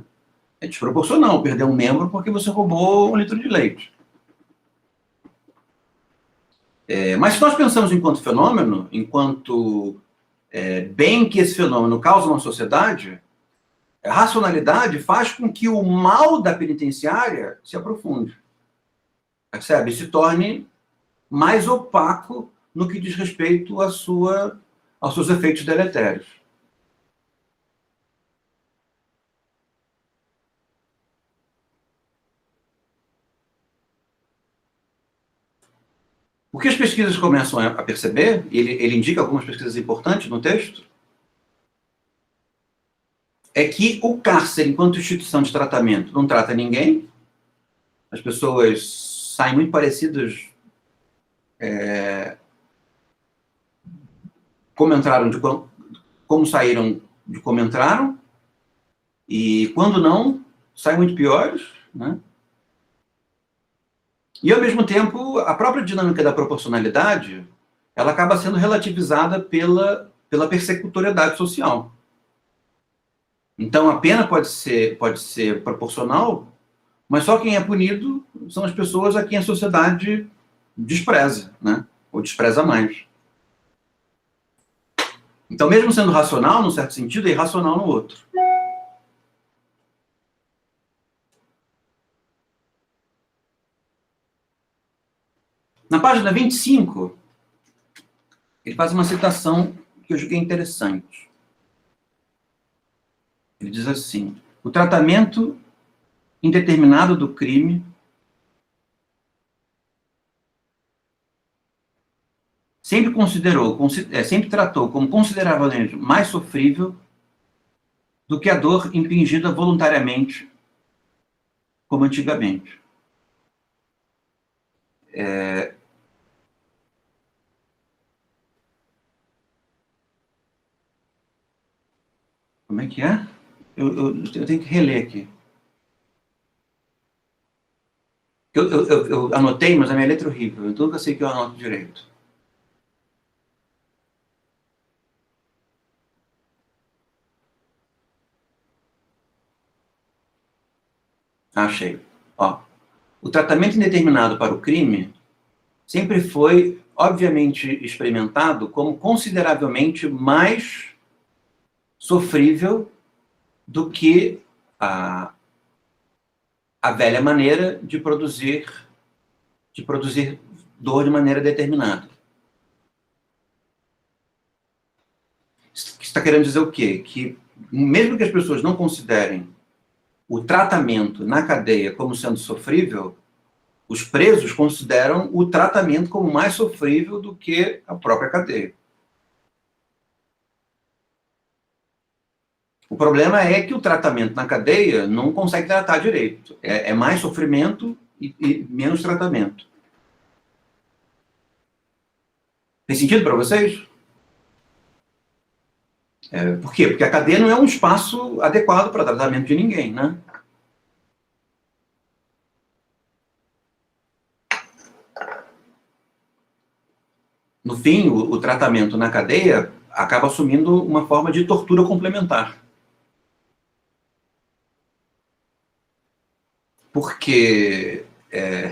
É desproporcional perder um membro porque você roubou 1 litro de leite. Mas se nós pensamos enquanto fenômeno, enquanto bem que esse fenômeno causa uma sociedade, a racionalidade faz com que o mal da penitenciária se aprofunde, percebe? Se torne mais opaco no que diz respeito aos seus efeitos deletérios. O que as pesquisas começam a perceber, ele indica algumas pesquisas importantes no texto, é que o cárcere, enquanto instituição de tratamento, não trata ninguém, as pessoas saem muito parecidas como entraram, como saíram de como entraram, e quando não, saem muito piores, né? E, ao mesmo tempo, a própria dinâmica da proporcionalidade, ela acaba sendo relativizada pela persecutoriedade social. Então, a pena pode ser proporcional, mas só quem é punido são as pessoas a quem a sociedade despreza, né? Ou despreza mais. Então, mesmo sendo racional, num certo sentido, é irracional no outro. Na página 25, ele faz uma citação que eu julguei interessante. Ele diz assim: o tratamento indeterminado do crime sempre tratou como consideravelmente mais sofrível do que a dor impingida voluntariamente, como antigamente. Como é que é? Eu tenho que reler aqui. Eu anotei, mas a minha letra é horrível. Eu nunca sei que eu anoto direito. Achei. Ó, o tratamento indeterminado para o crime sempre foi, obviamente, experimentado como consideravelmente mais sofrível do que a velha maneira de produzir dor de maneira determinada. Isso está querendo dizer o quê? Que mesmo que as pessoas não considerem o tratamento na cadeia como sendo sofrível, os presos consideram o tratamento como mais sofrível do que a própria cadeia. O problema é que o tratamento na cadeia não consegue tratar direito. É mais sofrimento e menos tratamento. Tem sentido para vocês? Por quê? Porque a cadeia não é um espaço adequado para tratamento de ninguém, né? No fim, o tratamento na cadeia acaba assumindo uma forma de tortura complementar. Porque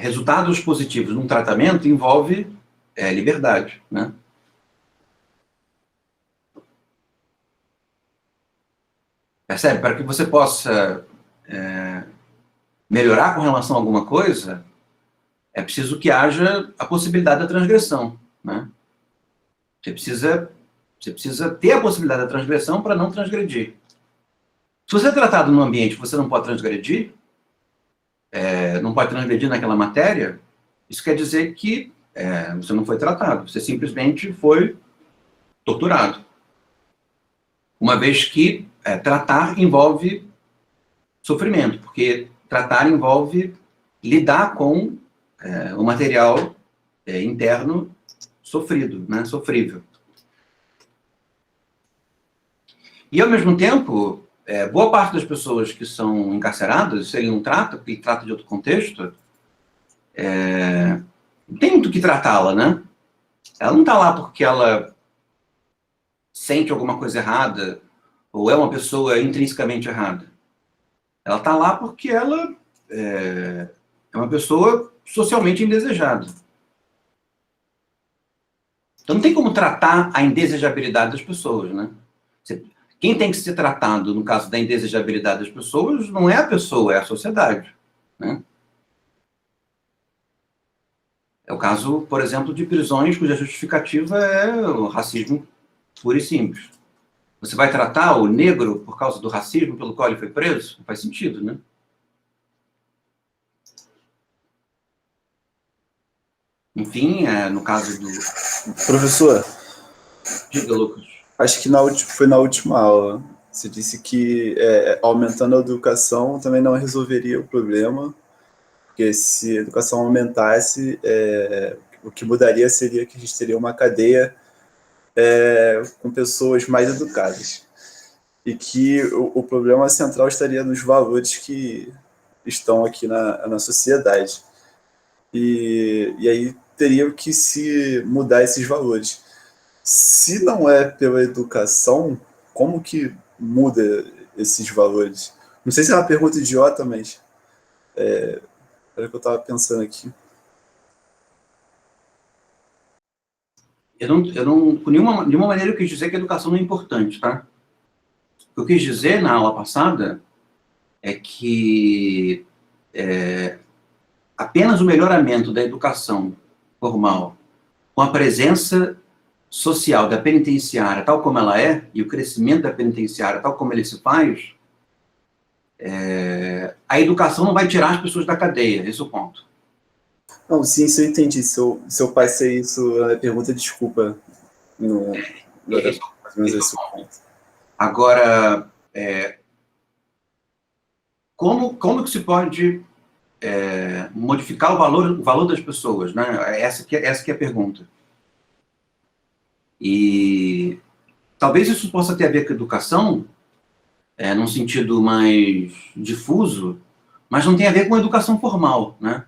resultados positivos num tratamento envolve liberdade, né? Percebe? Para que você possa melhorar com relação a alguma coisa, é preciso que haja a possibilidade da transgressão, né? Você precisa ter a possibilidade da transgressão para não transgredir. Se você é tratado num ambiente que você não pode transgredir, não pode transgredir naquela matéria, isso quer dizer que você não foi tratado, você simplesmente foi torturado. Uma vez que tratar envolve sofrimento, porque tratar envolve lidar com o material interno sofrido, né, sofrível. E, ao mesmo tempo, boa parte das pessoas que são encarceradas, se ele não trata, porque ele trata de outro contexto, tem muito que tratá-la, né? Ela não está lá porque ela sente alguma coisa errada ou é uma pessoa intrinsecamente errada. Ela está lá porque ela é uma pessoa socialmente indesejada. Então não tem como tratar a indesejabilidade das pessoas, né? Quem tem que ser tratado, no caso da indesejabilidade das pessoas, não é a pessoa, é a sociedade, né? É o caso, por exemplo, de prisões cuja justificativa é o racismo puro e simples. Você vai tratar o negro por causa do racismo pelo qual ele foi preso? Não faz sentido, né? Enfim, no caso do... Professor, Diga, Lucas. acho que foi na última aula. Você disse que aumentando a educação também não resolveria o problema, porque se a educação aumentasse, o que mudaria seria que a gente teria uma cadeia com pessoas mais educadas. E que o problema central estaria nos valores que estão aqui na sociedade. E aí teria que se mudar esses valores. Se não é pela educação, como que muda esses valores? Não sei se é uma pergunta idiota, mas era o que eu estava pensando aqui. Eu não, de nenhuma maneira eu quis dizer que a educação não é importante, tá? O que eu quis dizer na aula passada é que apenas o melhoramento da educação formal, com a presença social da penitenciária tal como ela é, e o crescimento da penitenciária tal como ele se faz, a educação não vai tirar as pessoas da cadeia, esse é o ponto. Não, sim, isso eu entendi. Se eu passei isso na pergunta, desculpa. Não era mais ou menos esse o ponto. Agora, como que se pode modificar o valor das pessoas, né? Essa que é a pergunta. E talvez isso possa ter a ver com a educação, num sentido mais difuso, mas não tem a ver com a educação formal, né?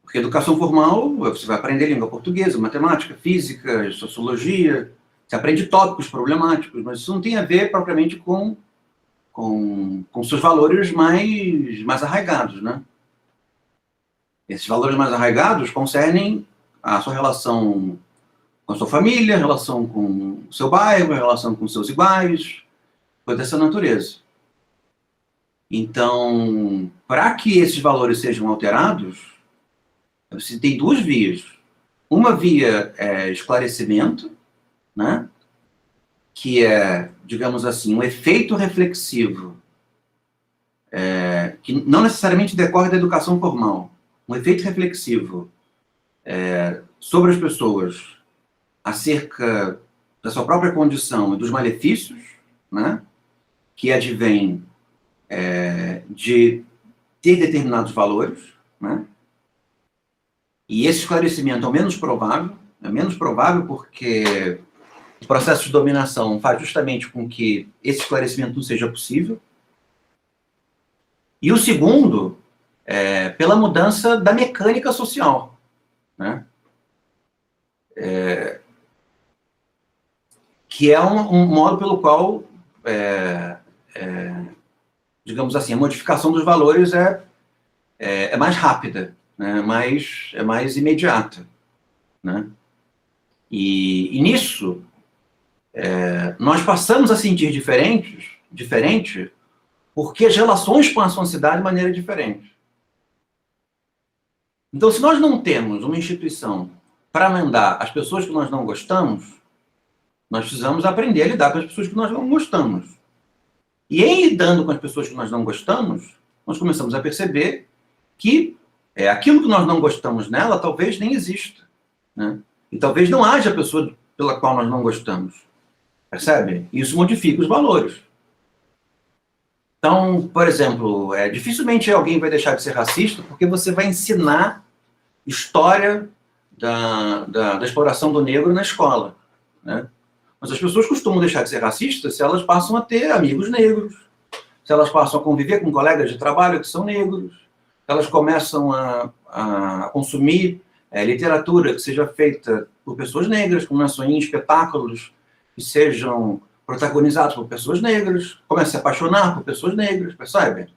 Porque educação formal, você vai aprender língua portuguesa, matemática, física, sociologia, você aprende tópicos problemáticos, mas isso não tem a ver propriamente com seus valores mais arraigados, né? Esses valores mais arraigados concernem a sua relação com a sua família, a relação com o seu bairro, a relação com seus iguais, coisa dessa natureza. Então, para que esses valores sejam alterados, você tem duas vias. Uma via é esclarecimento, né? Que é, digamos assim, um efeito reflexivo, que não necessariamente decorre da educação formal, um efeito reflexivo sobre as pessoas acerca da sua própria condição e dos malefícios, né? Que advém de ter determinados valores, né? E esse esclarecimento é menos provável porque o processo de dominação faz justamente com que esse esclarecimento não seja possível. E o segundo, pela mudança da mecânica social, né? Que é um modo pelo qual, digamos assim, a modificação dos valores é mais rápida, né? É mais imediata, né? E nisso, nós passamos a sentir diferente, porque as relações passam a se dar de maneira diferente. Então, se nós não temos uma instituição para mandar as pessoas que nós não gostamos, nós precisamos aprender a lidar com as pessoas que nós não gostamos. E em lidando com as pessoas que nós não gostamos, nós começamos a perceber que aquilo que nós não gostamos nela talvez nem exista, né? E talvez não haja pessoa pela qual nós não gostamos. Percebe? Isso modifica os valores. Então, por exemplo, dificilmente alguém vai deixar de ser racista porque você vai ensinar história da exploração do negro na escola, né? Mas as pessoas costumam deixar de ser racistas se elas passam a ter amigos negros, se elas passam a conviver com colegas de trabalho que são negros, se elas começam a consumir literatura que seja feita por pessoas negras, começam a ir em espetáculos que sejam protagonizados por pessoas negras, começam a se apaixonar por pessoas negras, percebe?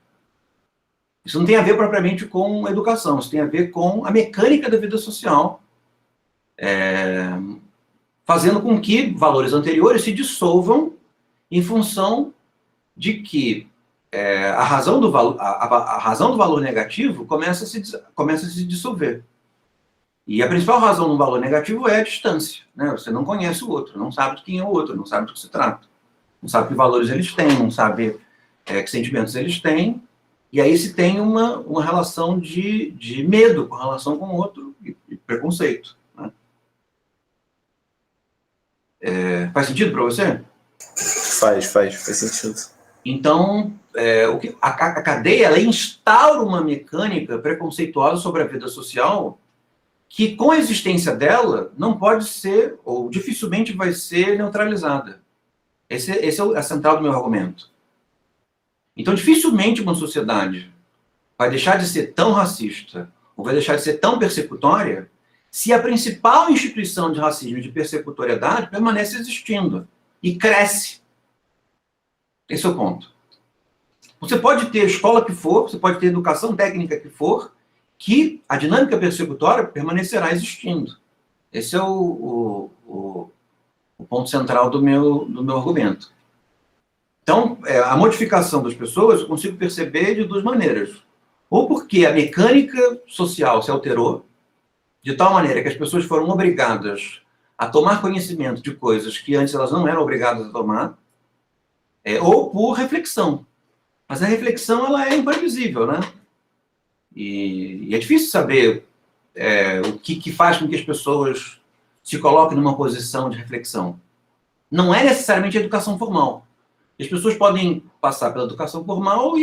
Isso não tem a ver propriamente com educação, isso tem a ver com a mecânica da vida social, fazendo com que valores anteriores se dissolvam em função de que a razão do valor negativo começa a se dissolver. E a principal razão do valor negativo é a distância, né? Você não conhece o outro, não sabe de quem é o outro, não sabe do que se trata, não sabe que valores eles têm, não sabe que sentimentos eles têm, e aí se tem uma relação de medo com relação com o outro e preconceito. Né? Faz sentido para você? Faz sentido. Então, a cadeia ela instaura uma mecânica preconceituosa sobre a vida social que, com a existência dela, não pode ser, ou dificilmente vai ser neutralizada. Esse é a central do meu argumento. Então, dificilmente uma sociedade vai deixar de ser tão racista, ou vai deixar de ser tão persecutória, se a principal instituição de racismo e de persecutoriedade permanece existindo e cresce. Esse é o ponto. Você pode ter escola que for, você pode ter educação técnica que for, que a dinâmica persecutória permanecerá existindo. Esse é o ponto central do meu argumento. Então, a modificação das pessoas eu consigo perceber de duas maneiras. Ou porque a mecânica social se alterou, de tal maneira que as pessoas foram obrigadas a tomar conhecimento de coisas que antes elas não eram obrigadas a tomar, ou por reflexão. Mas a reflexão ela é imprevisível, né? E é difícil saber o que faz com que as pessoas se coloquem numa posição de reflexão. Não é necessariamente a educação formal. As pessoas podem passar pela educação formal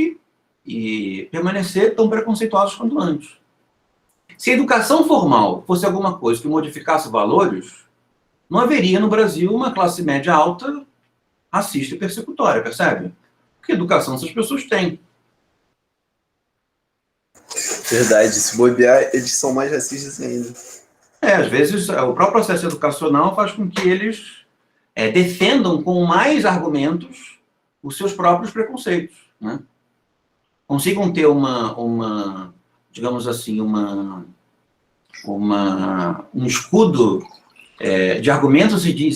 e permanecer tão preconceituosas quanto antes. Se a educação formal fosse alguma coisa que modificasse valores, não haveria no Brasil uma classe média alta racista e persecutória, percebe? Porque educação essas pessoas têm. Verdade, se bobear, eles são mais racistas ainda. Às vezes, o próprio processo educacional faz com que eles defendam com mais argumentos os seus próprios preconceitos, né? Consigam ter digamos assim, um escudo de argumentos e de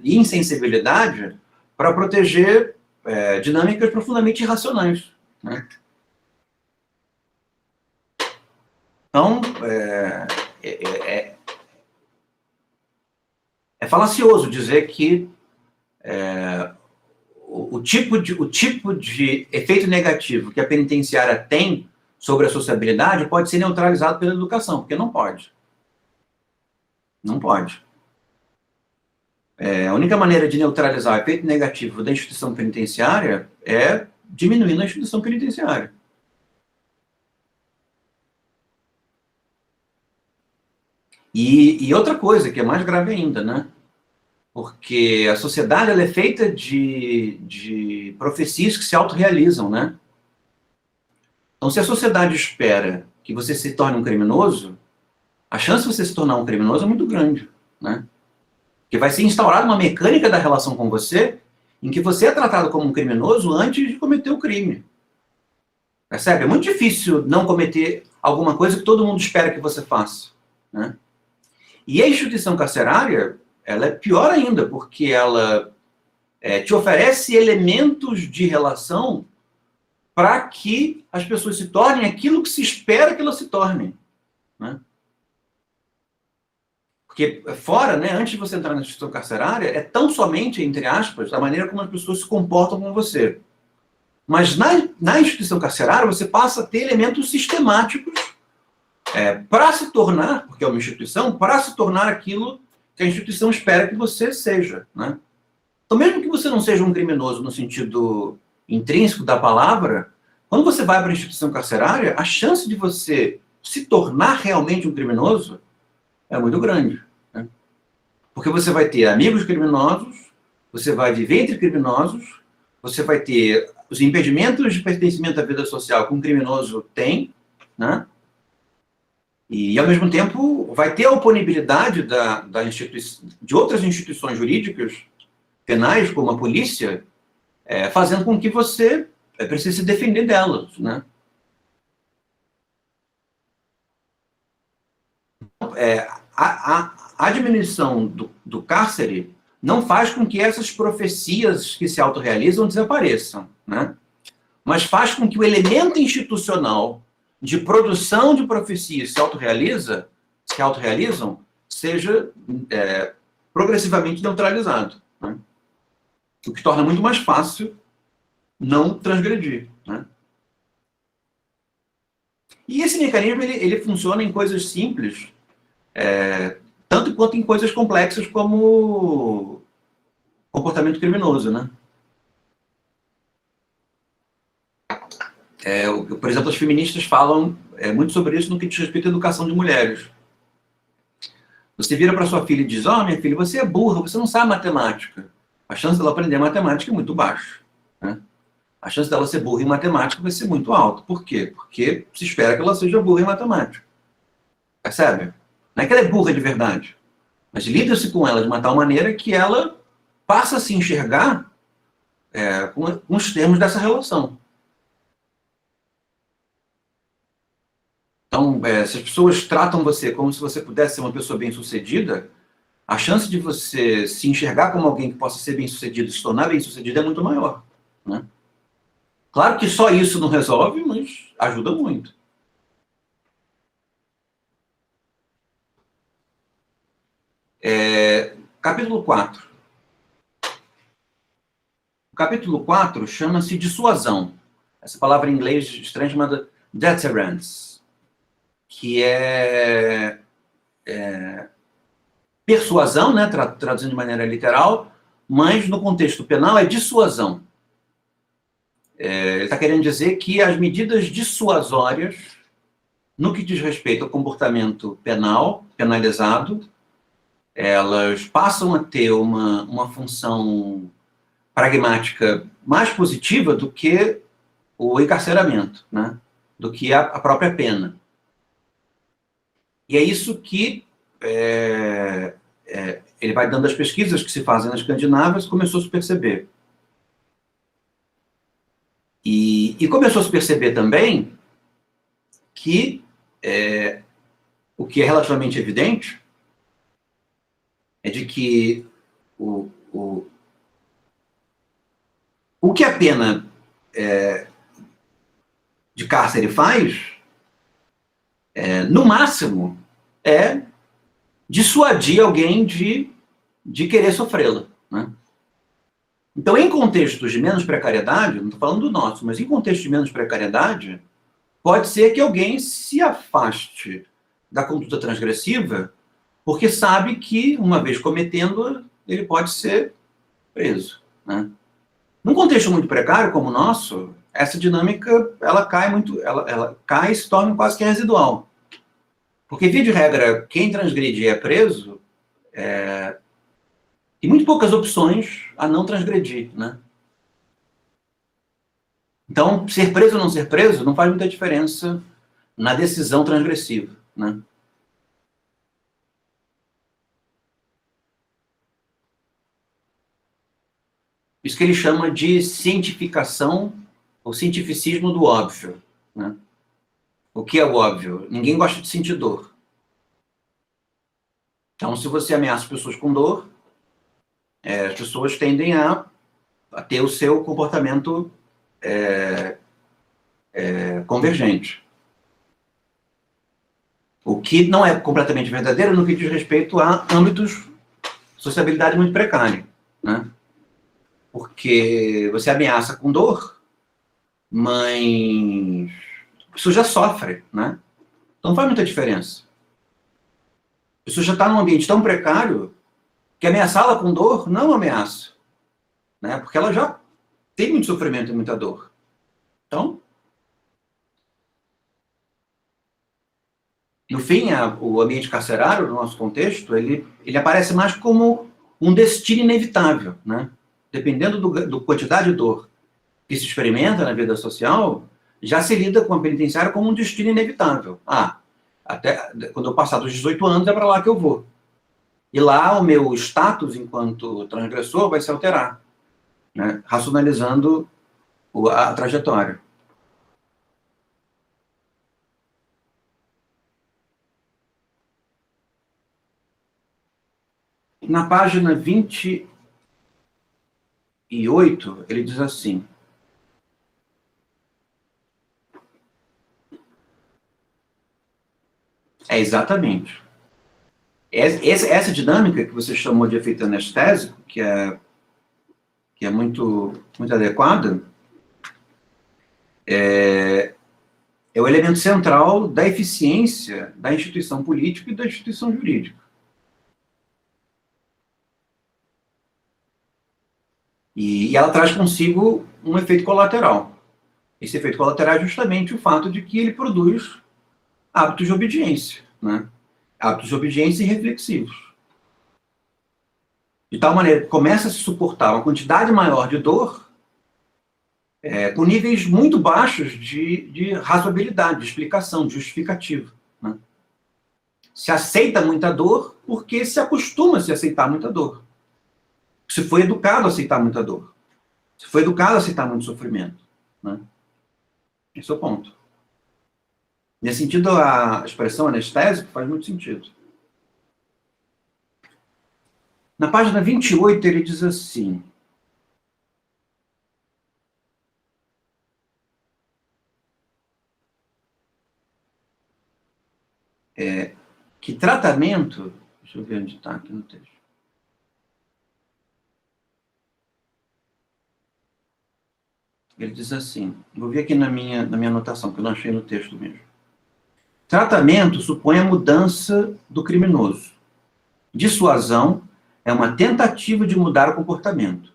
insensibilidade para proteger dinâmicas profundamente irracionais, né? Então, é falacioso dizer que o tipo de efeito negativo que a penitenciária tem sobre a sociabilidade pode ser neutralizado pela educação, porque não pode. Não pode. A única maneira de neutralizar o efeito negativo da instituição penitenciária é diminuindo a instituição penitenciária. E outra coisa, que é mais grave ainda, né? Porque a sociedade ela é feita de profecias que se autorrealizam, né? Então, se a sociedade espera que você se torne um criminoso, a chance de você se tornar um criminoso é muito grande, né? Porque vai ser instaurada uma mecânica da relação com você em que você é tratado como um criminoso antes de cometer o crime. Percebe? É muito difícil não cometer alguma coisa que todo mundo espera que você faça, né? E a instituição carcerária, ela é pior ainda, porque ela te oferece elementos de relação para que as pessoas se tornem aquilo que se espera que elas se tornem, né? Porque fora, né, antes de você entrar na instituição carcerária, é tão somente, entre aspas, a maneira como as pessoas se comportam com você. Mas na instituição carcerária, você passa a ter elementos sistemáticos para se tornar, porque é uma instituição, para se tornar aquilo que a instituição espera que você seja, né? Então, mesmo que você não seja um criminoso no sentido intrínseco da palavra, quando você vai para a instituição carcerária, a chance de você se tornar realmente um criminoso é muito grande, né? Porque você vai ter amigos criminosos, você vai viver entre criminosos, você vai ter os impedimentos de pertencimento à vida social que um criminoso tem, né? E, ao mesmo tempo, vai ter a oponibilidade de outras instituições jurídicas, penais, como a polícia, fazendo com que você precise se defender delas, né? a diminuição do cárcere não faz com que essas profecias que se autorrealizam desapareçam, né? Mas faz com que o elemento institucional de produção de profecias se autorrealizam, seja progressivamente neutralizado, né? O que torna muito mais fácil não transgredir, né? E esse mecanismo ele funciona em coisas simples, tanto quanto em coisas complexas como comportamento criminoso, né? Por exemplo, as feministas falam muito sobre isso no que diz respeito à educação de mulheres. Você vira para sua filha e diz: minha filha, você é burra, você não sabe matemática. A chance dela aprender matemática é muito baixa, né? A chance dela ser burra em matemática vai ser muito alta. Por quê? Porque se espera que ela seja burra em matemática. Percebe? Não é que ela é burra de verdade, mas lida-se com ela de uma tal maneira que ela passa a se enxergar com os termos dessa relação. Então, se as pessoas tratam você como se você pudesse ser uma pessoa bem-sucedida, a chance de você se enxergar como alguém que possa ser bem-sucedido e se tornar bem-sucedido é muito maior, né? Claro que só isso não resolve, mas ajuda muito. Capítulo 4. O capítulo 4 chama-se dissuasão. Essa palavra em inglês estranha chamada deterrence, que é persuasão, né, traduzindo de maneira literal, mas no contexto penal é dissuasão. Ele está querendo dizer que as medidas dissuasórias, no que diz respeito ao comportamento penal, penalizado, elas passam a ter uma função pragmática mais positiva do que o encarceramento, né? Do que a própria pena. E é isso que ele vai dando as pesquisas que se fazem nas Escandinávas, começou a se perceber. E começou a se perceber também que o que é relativamente evidente é de que o que a pena de cárcere faz, no máximo, é dissuadir alguém de querer sofrê-la, né? Então, em contextos de menos precariedade, não estou falando do nosso, mas em contextos de menos precariedade, pode ser que alguém se afaste da conduta transgressiva porque sabe que, uma vez cometendo, ele pode ser preso, né? Num contexto muito precário como o nosso, essa dinâmica ela cai muito, ela cai e se torna quase que residual. Porque, via de regra, quem transgride é preso, tem muito poucas opções a não transgredir, né? Então, ser preso ou não ser preso não faz muita diferença na decisão transgressiva, né? Isso que ele chama de cientificação ou cientificismo do óbvio, né? O que é o óbvio? Ninguém gosta de sentir dor. Então, se você ameaça as pessoas com dor, as pessoas tendem a ter o seu comportamento convergente. O que não é completamente verdadeiro no que diz respeito a âmbitos de sociabilidade muito precária, né? Porque você ameaça com dor, mas a pessoa já sofre, né? Então não faz muita diferença. A pessoa já está num ambiente tão precário que ameaçá-la com dor não é uma ameaça, né? Porque ela já tem muito sofrimento e muita dor. Então, no fim, o ambiente carcerário, no nosso contexto, ele aparece mais como um destino inevitável, né? Dependendo do quantidade de dor que se experimenta na vida social, já se lida com a penitenciária como um destino inevitável. Até quando eu passar dos 18 anos é para lá que eu vou. E lá o meu status enquanto transgressor vai se alterar, né? Racionalizando a trajetória. Na página 28, ele diz assim: exatamente. Essa dinâmica que você chamou de efeito anestésico, que é muito, muito adequada, é o elemento central da eficiência da instituição política e da instituição jurídica. E ela traz consigo um efeito colateral. Esse efeito colateral é justamente o fato de que ele produz hábitos de obediência, né? Hábitos de obediência irreflexivos. De tal maneira que começa a se suportar uma quantidade maior de dor com níveis muito baixos de razoabilidade, de explicação, de justificativa. Né? Se aceita muita dor porque se acostuma a se aceitar muita dor. Se foi educado a aceitar muita dor. Se foi educado a aceitar muito sofrimento. Né? Esse é o ponto. Nesse sentido, a expressão anestésico faz muito sentido. Na página 28, ele diz assim: que tratamento... Deixa eu ver onde está aqui no texto. Ele diz assim, vou ver aqui na minha anotação, que eu não achei no texto mesmo. Tratamento supõe a mudança do criminoso. Dissuasão é uma tentativa de mudar o comportamento.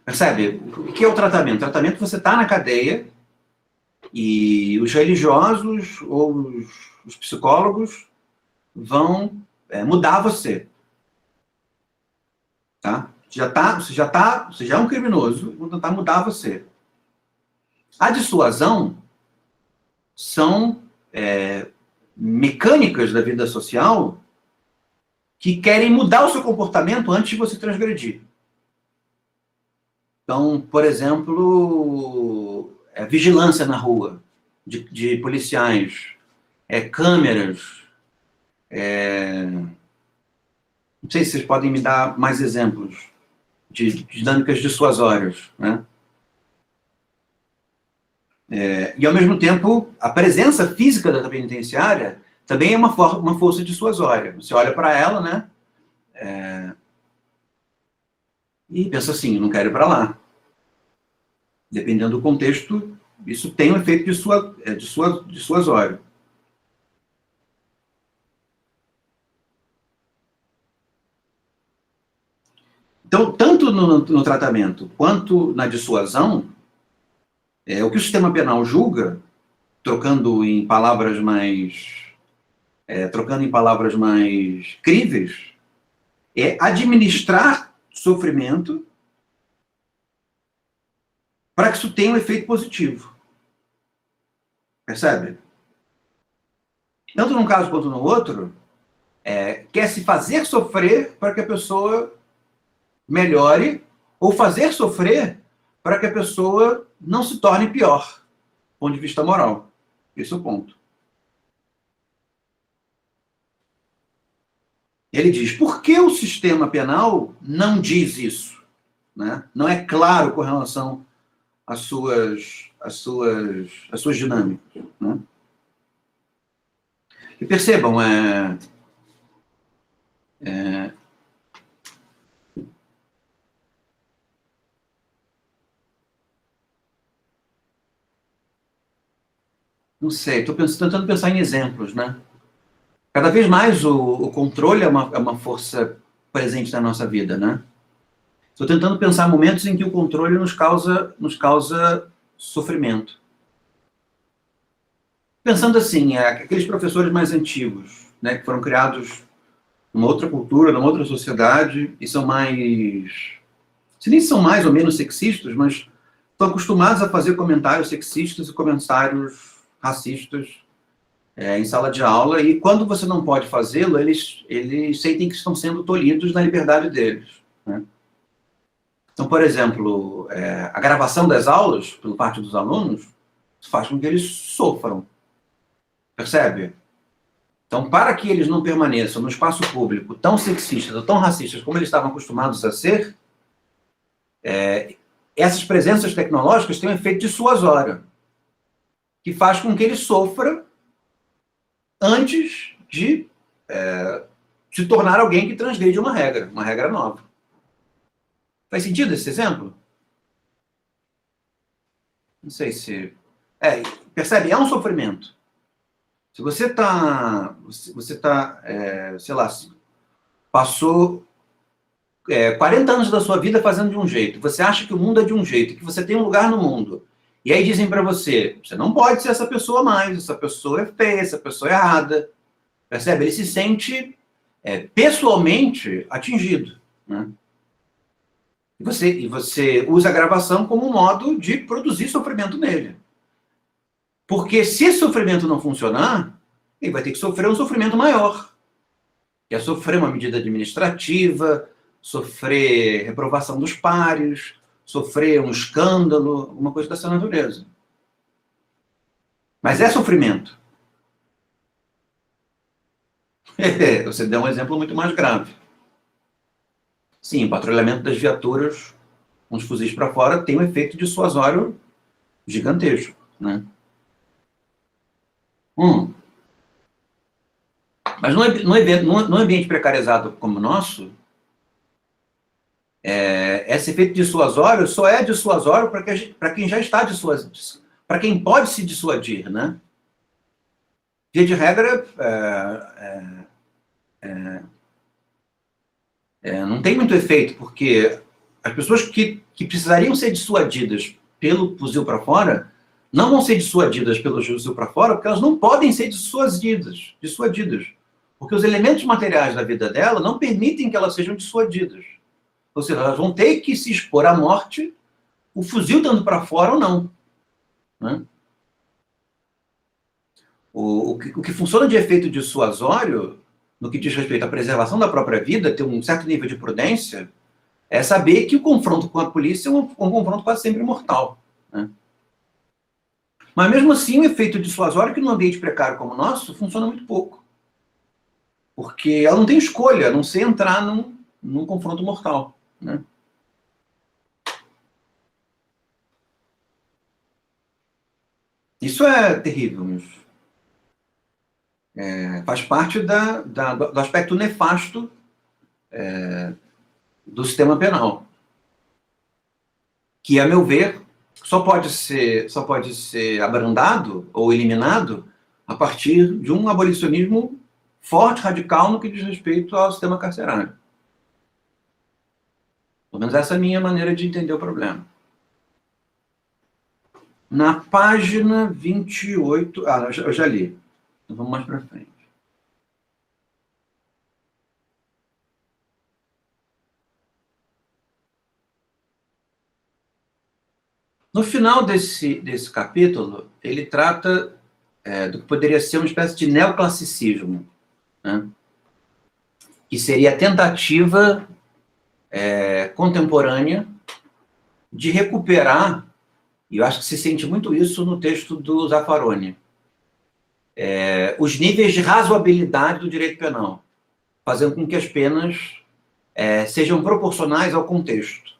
Percebe? O que é o tratamento? O tratamento, você está na cadeia e os religiosos ou os psicólogos vão mudar você. Tá? Você já é um criminoso, vão tentar mudar você. A dissuasão são mecânicas da vida social que querem mudar o seu comportamento antes de você transgredir. Então, por exemplo, vigilância na rua, de policiais, câmeras. Não sei se vocês podem me dar mais exemplos de dinâmicas dissuasórias, né? E, ao mesmo tempo, a presença física da penitenciária também é uma força dissuasória. Você olha para ela, né? E pensa assim, não quero ir para lá. Dependendo do contexto, isso tem um efeito dissuasório. Então, tanto no tratamento quanto na dissuasão, o que o sistema penal julga, trocando em palavras mais críveis, é administrar sofrimento para que isso tenha um efeito positivo. Percebe? Tanto num caso quanto no outro, quer se fazer sofrer para que a pessoa melhore, ou fazer sofrer para que a pessoa não se torne pior, do ponto de vista moral. Esse é o ponto. Ele diz, por que o sistema penal não diz isso? Né? Não é claro com relação às suas dinâmicas. Né? E percebam, não sei, estou tentando pensar em exemplos, né? Cada vez mais o controle é uma força presente na nossa vida, né? Estou tentando pensar momentos em que o controle nos causa sofrimento. Pensando assim, aqueles professores mais antigos, né, que foram criados numa outra cultura, numa outra sociedade, e são mais... Se nem são mais ou menos sexistas, mas estão acostumados a fazer comentários sexistas e comentários racistas em sala de aula, e quando você não pode fazê-lo, eles sentem que estão sendo tolhidos na liberdade deles. Né? Então, por exemplo, a gravação das aulas, por parte dos alunos, faz com que eles sofram. Percebe? Então, para que eles não permaneçam no espaço público tão sexistas ou tão racistas como eles estavam acostumados a ser, essas presenças tecnológicas têm um efeito dissuasório, que faz com que ele sofra antes de se tornar alguém que transgride uma regra nova. Faz sentido esse exemplo? Não sei se... percebe? É um sofrimento. Se você está, sei lá, passou 40 anos da sua vida fazendo de um jeito, você acha que o mundo é de um jeito, que você tem um lugar no mundo, e aí dizem para você, você não pode ser essa pessoa mais, essa pessoa é feia, essa pessoa é errada. Percebe? Ele se sente pessoalmente atingido, né? E você usa a gravação como um modo de produzir sofrimento nele. Porque se esse sofrimento não funcionar, ele vai ter que sofrer um sofrimento maior. Que é sofrer uma medida administrativa, sofrer reprovação dos pares, sofrer um escândalo, uma coisa dessa natureza. Mas é sofrimento. Você deu um exemplo muito mais grave. Sim, o patrulhamento das viaturas com os fuzis para fora tem um efeito dissuasório gigantesco, né? Mas num ambiente precarizado como o nosso, esse efeito dissuasório só é dissuasório para quem já está dissuadido, para quem pode se dissuadir, né? Via de regra, não tem muito efeito, porque as pessoas que precisariam ser dissuadidas pelo fuzil para fora não vão ser dissuadidas pelo fuzil para fora, porque elas não podem ser dissuadidas, porque os elementos materiais da vida dela não permitem que elas sejam dissuadidas. Ou seja, elas vão ter que se expor à morte, o fuzil dando para fora ou não, né? O que funciona de efeito dissuasório, no que diz respeito à preservação da própria vida, ter um certo nível de prudência, é saber que o confronto com a polícia é um confronto quase sempre mortal, né? Mas mesmo assim, o efeito dissuasório, que num ambiente precário como o nosso, funciona muito pouco. Porque ela não tem escolha, a não ser entrar num confronto mortal, né? Isso é terrível, mesmo. Faz parte do aspecto nefasto do sistema penal, que, a meu ver, só pode ser abrandado ou eliminado a partir de um abolicionismo forte, radical, no que diz respeito ao sistema carcerário. Pelo menos essa é a minha maneira de entender o problema. Na página 28... eu já li. Então vamos mais para frente. No final desse capítulo, ele trata do que poderia ser uma espécie de neoclassicismo, né? Que seria a tentativa contemporânea de recuperar, e eu acho que se sente muito isso no texto do Zaffaroni, os níveis de razoabilidade do direito penal, fazendo com que as penas sejam proporcionais ao contexto.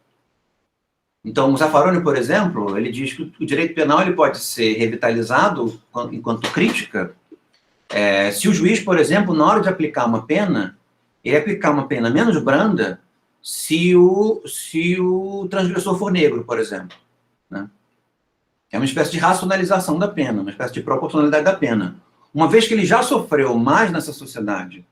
Então, o Zaffaroni, por exemplo, ele diz que o direito penal ele pode ser revitalizado enquanto crítica se o juiz, por exemplo, na hora de aplicar uma pena, ele aplicar uma pena menos branda se o transgressor for negro, por exemplo, né? É uma espécie de racionalização da pena, uma espécie de proporcionalidade da pena. Uma vez que ele já sofreu mais nessa sociedade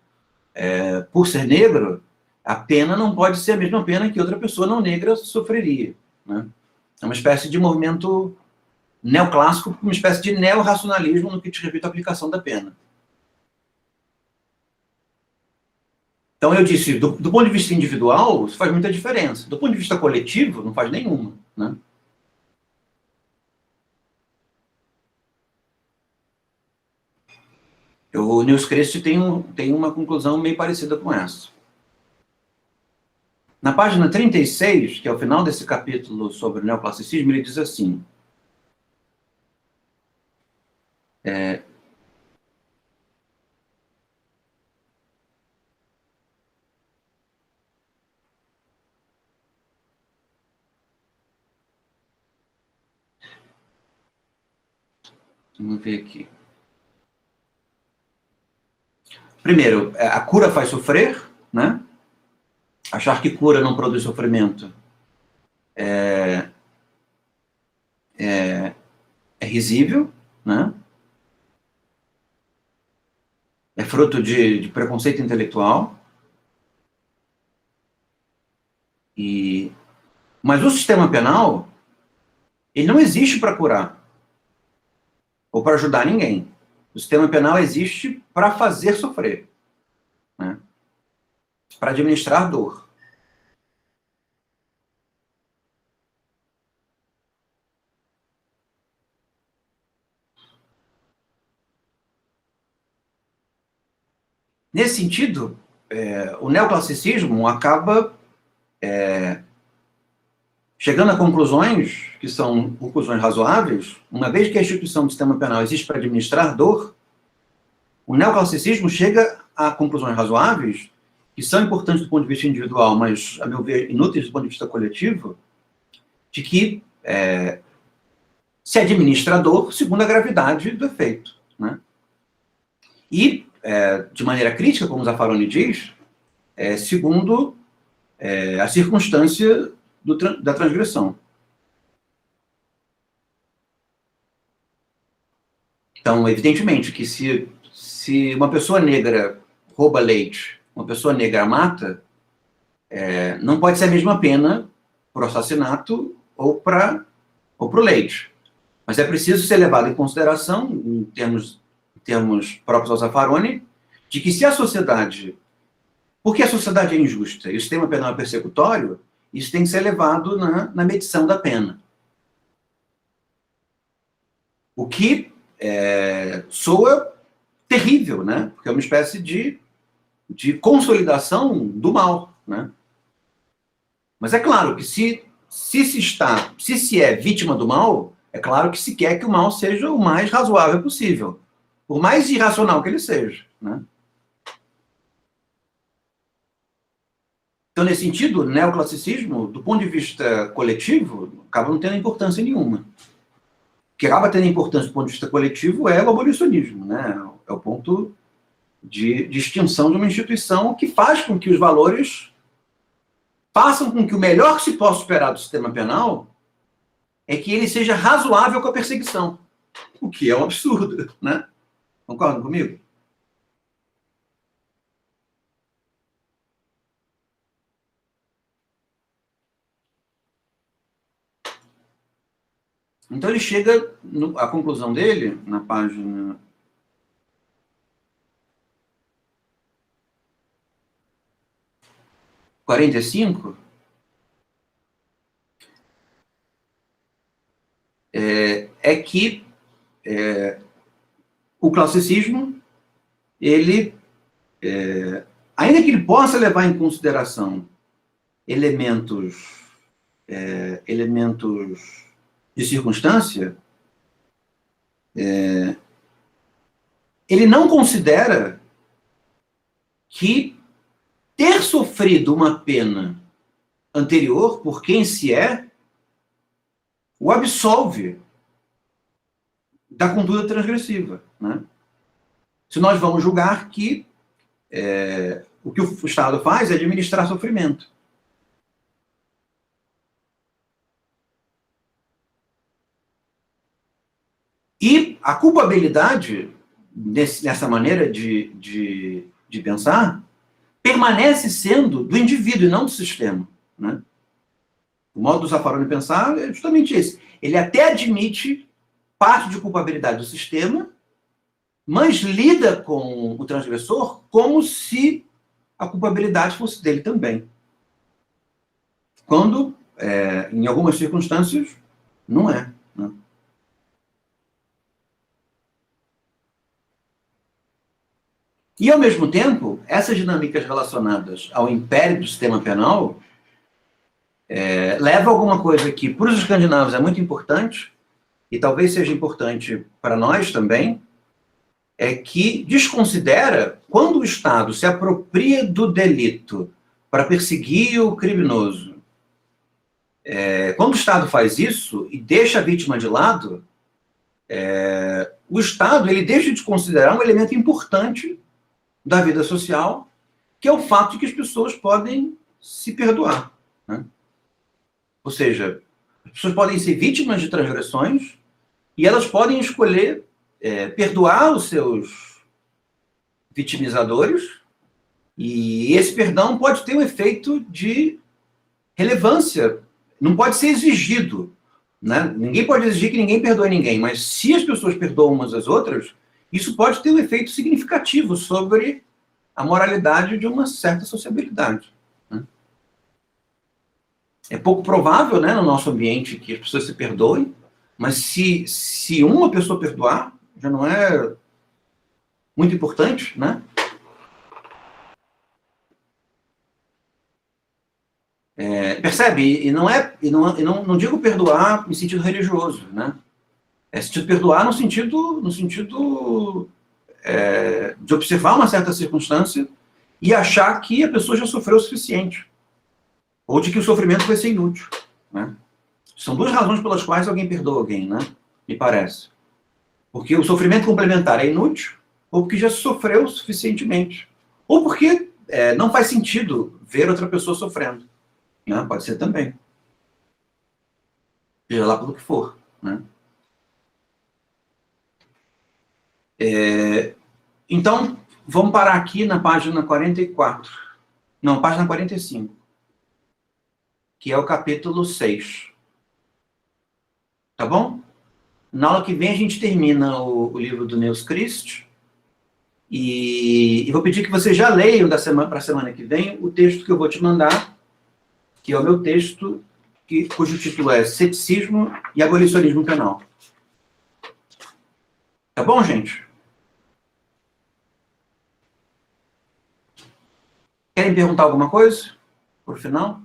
por ser negro, a pena não pode ser a mesma pena que outra pessoa não negra sofreria, né? É uma espécie de movimento neoclássico, uma espécie de neo-racionalismo no que diz respeito à aplicação da pena. Então, eu disse, do ponto de vista individual, isso faz muita diferença. Do ponto de vista coletivo, não faz nenhuma, né? O Nils Christie tem uma conclusão meio parecida com essa. Na página 36, que é o final desse capítulo sobre o neoclassicismo, ele diz assim: Vamos ver aqui. Primeiro, a cura faz sofrer, né? Achar que cura não produz sofrimento é risível, né? É fruto de preconceito intelectual. Mas o sistema penal, ele não existe para curar ou para ajudar ninguém. O sistema penal existe para fazer sofrer, né? Para administrar dor. Nesse sentido, o neoclassicismo acaba chegando a conclusões que são conclusões razoáveis. Uma vez que a instituição do sistema penal existe para administrar dor, o neoclassicismo chega a conclusões razoáveis que são importantes do ponto de vista individual, mas, a meu ver, inúteis do ponto de vista coletivo, de que se administra a dor segundo a gravidade do efeito, né? E, de maneira crítica, como Zaffaroni diz, segundo a circunstância da transgressão. Então, evidentemente, que se uma pessoa negra rouba leite, uma pessoa negra mata, não pode ser a mesma pena por assassinato ou para o leite. Mas é preciso ser levado em consideração, em termos próprios ao Zaffaroni, de que se a sociedade... Porque a sociedade é injusta e o sistema penal é persecutório, isso tem que ser levado na medição da pena. O que soa terrível, né? Porque é uma espécie de consolidação do mal, né? Mas é claro que se se é vítima do mal, é claro que se quer que o mal seja o mais razoável possível, por mais irracional que ele seja, né? Então, nesse sentido, o neoclassicismo, do ponto de vista coletivo, acaba não tendo importância nenhuma. O que acaba tendo importância do ponto de vista coletivo é o abolicionismo, né? É o ponto de extinção de uma instituição que faz com que os valores façam com que o melhor que se possa esperar do sistema penal é que ele seja razoável com a perseguição, o que é um absurdo, né? Concordam comigo? Então ele chega à conclusão dele, na página 45, que o classicismo, ele, ainda que ele possa levar em consideração elementos de circunstância, ele não considera que ter sofrido uma pena anterior por quem se o absolve da conduta transgressiva, né? Se nós vamos julgar que o que o Estado faz é administrar sofrimento. E a culpabilidade, nessa maneira de pensar, permanece sendo do indivíduo e não do sistema, né? O modo do Zaffaroni pensar é justamente esse. Ele até admite parte de culpabilidade do sistema, mas lida com o transgressor como se a culpabilidade fosse dele também. Quando, em algumas circunstâncias, não é, né? E, ao mesmo tempo, essas dinâmicas relacionadas ao império do sistema penal leva a alguma coisa que, para os escandinavos, é muito importante, e talvez seja importante para nós também, é que desconsidera quando o Estado se apropria do delito para perseguir o criminoso. Quando o Estado faz isso e deixa a vítima de lado, o Estado ele deixa de considerar um elemento importante da vida social, que é o fato de que as pessoas podem se perdoar, né? Ou seja, as pessoas podem ser vítimas de transgressões e elas podem escolher perdoar os seus vitimizadores, e esse perdão pode ter um efeito de relevância, não pode ser exigido, né? Ninguém pode exigir que ninguém perdoe ninguém, mas se as pessoas perdoam umas às outras, isso pode ter um efeito significativo sobre a moralidade de uma certa sociabilidade, né? É pouco provável, né, no nosso ambiente que as pessoas se perdoem, mas se uma pessoa perdoar, já não é muito importante, né? Percebe? Não digo perdoar em sentido religioso, né? É sentido perdoar no sentido de observar uma certa circunstância e achar que a pessoa já sofreu o suficiente, ou de que o sofrimento vai ser inútil, né? São duas razões pelas quais alguém perdoa alguém, né? Me parece. Porque o sofrimento complementar é inútil, ou porque já sofreu suficientemente, ou porque não faz sentido ver outra pessoa sofrendo, né? Pode ser também. Seja lá pelo que for, né? Então, vamos parar aqui na página 44. Não, página 45. Que é o capítulo 6. Tá bom? Na aula que vem a gente termina o livro do Neus Christ. E vou pedir que você já leiam para a semana que vem o texto que eu vou te mandar, que é o meu texto, cujo título é Ceticismo e Abolicionismo Penal. Tá bom, gente? Querem perguntar alguma coisa? Por final?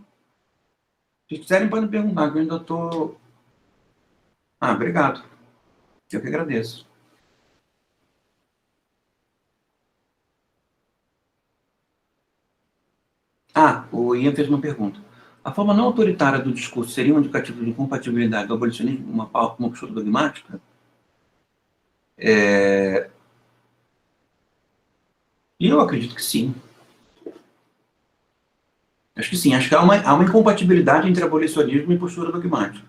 Se quiserem, podem perguntar, que eu ainda estou... Ah, obrigado. Eu que agradeço. O Ian fez uma pergunta. A forma não autoritária do discurso seria um indicativo de incompatibilidade do abolicionismo, uma postura dogmática? Eu acredito que sim. Acho que sim. Acho que há uma incompatibilidade entre abolicionismo e postura dogmática.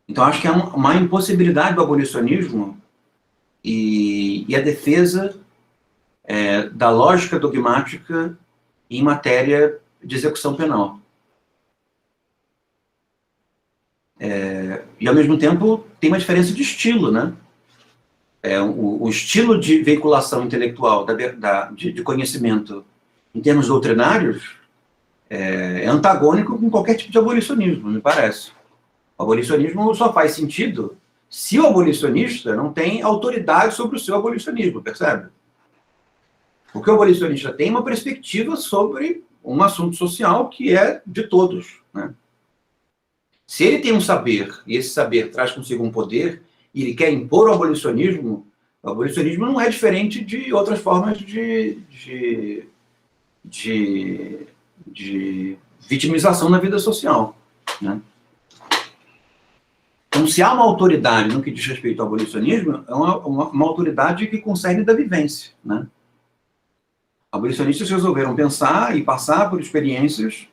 Então, acho que há uma impossibilidade do abolicionismo e a defesa da lógica dogmática em matéria de execução penal. E, ao mesmo tempo, tem uma diferença de estilo, né? O estilo de veiculação intelectual de conhecimento em termos doutrinários é antagônico com qualquer tipo de abolicionismo, me parece. O abolicionismo só faz sentido se o abolicionista não tem autoridade sobre o seu abolicionismo, percebe? Porque o abolicionista tem uma perspectiva sobre um assunto social que é de todos, né? Se ele tem um saber, e esse saber traz consigo um poder, e ele quer impor o abolicionismo não é diferente de outras formas de vitimização na vida social, né? Então, se há uma autoridade no que diz respeito ao abolicionismo, é uma autoridade que concerne da vivência, né? Abolicionistas resolveram pensar e passar por experiências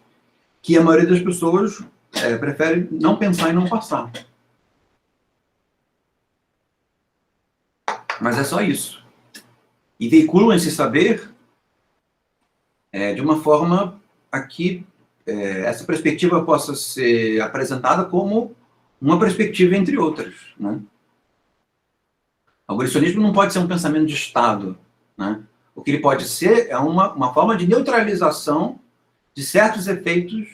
que a maioria das pessoas prefere não pensar e não passar. Mas é só isso. E veiculam esse saber de uma forma a que essa perspectiva possa ser apresentada como uma perspectiva entre outras, né? O abolicionismo não pode ser um pensamento de Estado, né? O que ele pode ser é uma forma de neutralização de certos efeitos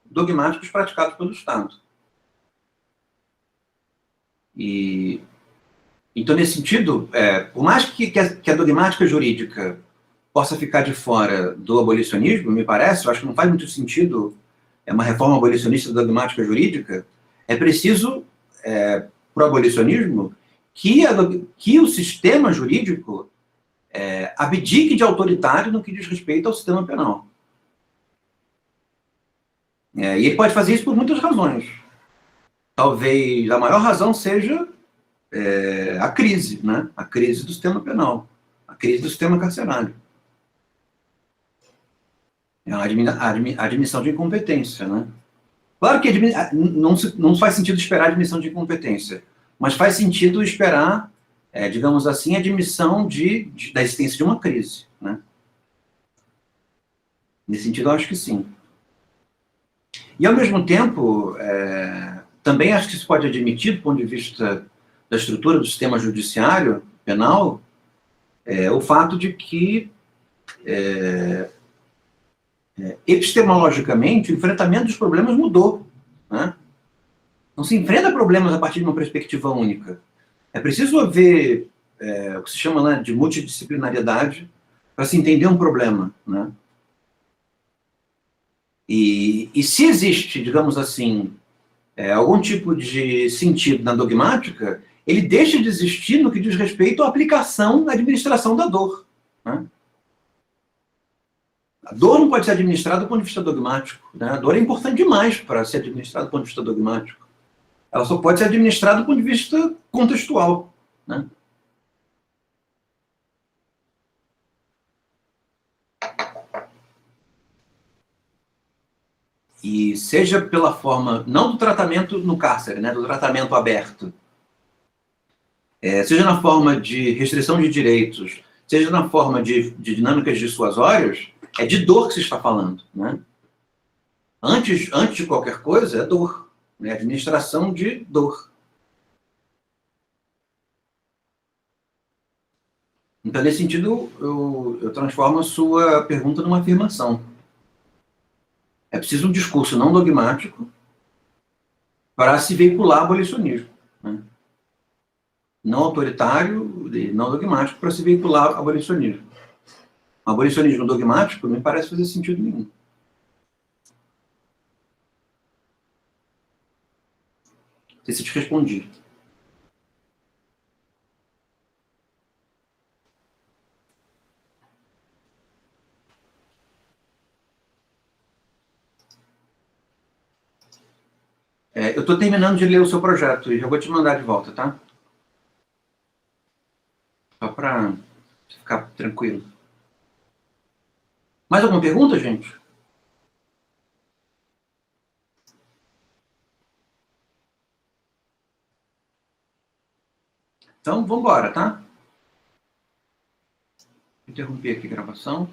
dogmáticos praticados pelo Estado. Então, nesse sentido, por mais que a dogmática jurídica possa ficar de fora do abolicionismo, me parece, eu acho que não faz muito sentido uma reforma abolicionista da dogmática jurídica, é preciso, para o abolicionismo, que o sistema jurídico abdique de autoritário no que diz respeito ao sistema penal. E ele pode fazer isso por muitas razões. Talvez a maior razão seja a crise, né? A crise do sistema penal, a crise do sistema carcerário. É a admissão de incompetência, né? Claro que não faz sentido esperar a admissão de incompetência, mas faz sentido esperar, digamos assim, a admissão da existência de uma crise, né? Nesse sentido, eu acho que sim. E, ao mesmo tempo, também acho que isso pode admitir, do ponto de vista da estrutura do sistema judiciário penal, o fato de que, epistemologicamente, o enfrentamento dos problemas mudou, né? Não se enfrenta problemas a partir de uma perspectiva única. É preciso haver o que se chama, né, de multidisciplinariedade para se entender um problema, né? E se existe, digamos assim, algum tipo de sentido na dogmática, ele deixa de existir no que diz respeito à aplicação na administração da dor, né? A dor não pode ser administrada do ponto de vista dogmático, né? A dor é importante demais para ser administrada do ponto de vista dogmático. Ela só pode ser administrada do ponto de vista contextual, né? E seja pela forma, não do tratamento no cárcere, né, do tratamento aberto, seja na forma de restrição de direitos, seja na forma de dinâmicas dissuasórias, é de dor que se está falando, né? Antes de qualquer coisa, é dor, né? Administração de dor. Então, nesse sentido, eu transformo a sua pergunta numa afirmação. É preciso um discurso não dogmático para se veicular abolicionismo, né? Não autoritário e não dogmático para se veicular abolicionismo. O abolicionismo dogmático não me parece fazer sentido nenhum. Não sei se eu te respondi. Eu estou terminando de ler o seu projeto e já vou te mandar de volta, tá? Só para ficar tranquilo. Mais alguma pergunta, gente? Então, vamos embora, tá? Interrompi aqui a gravação.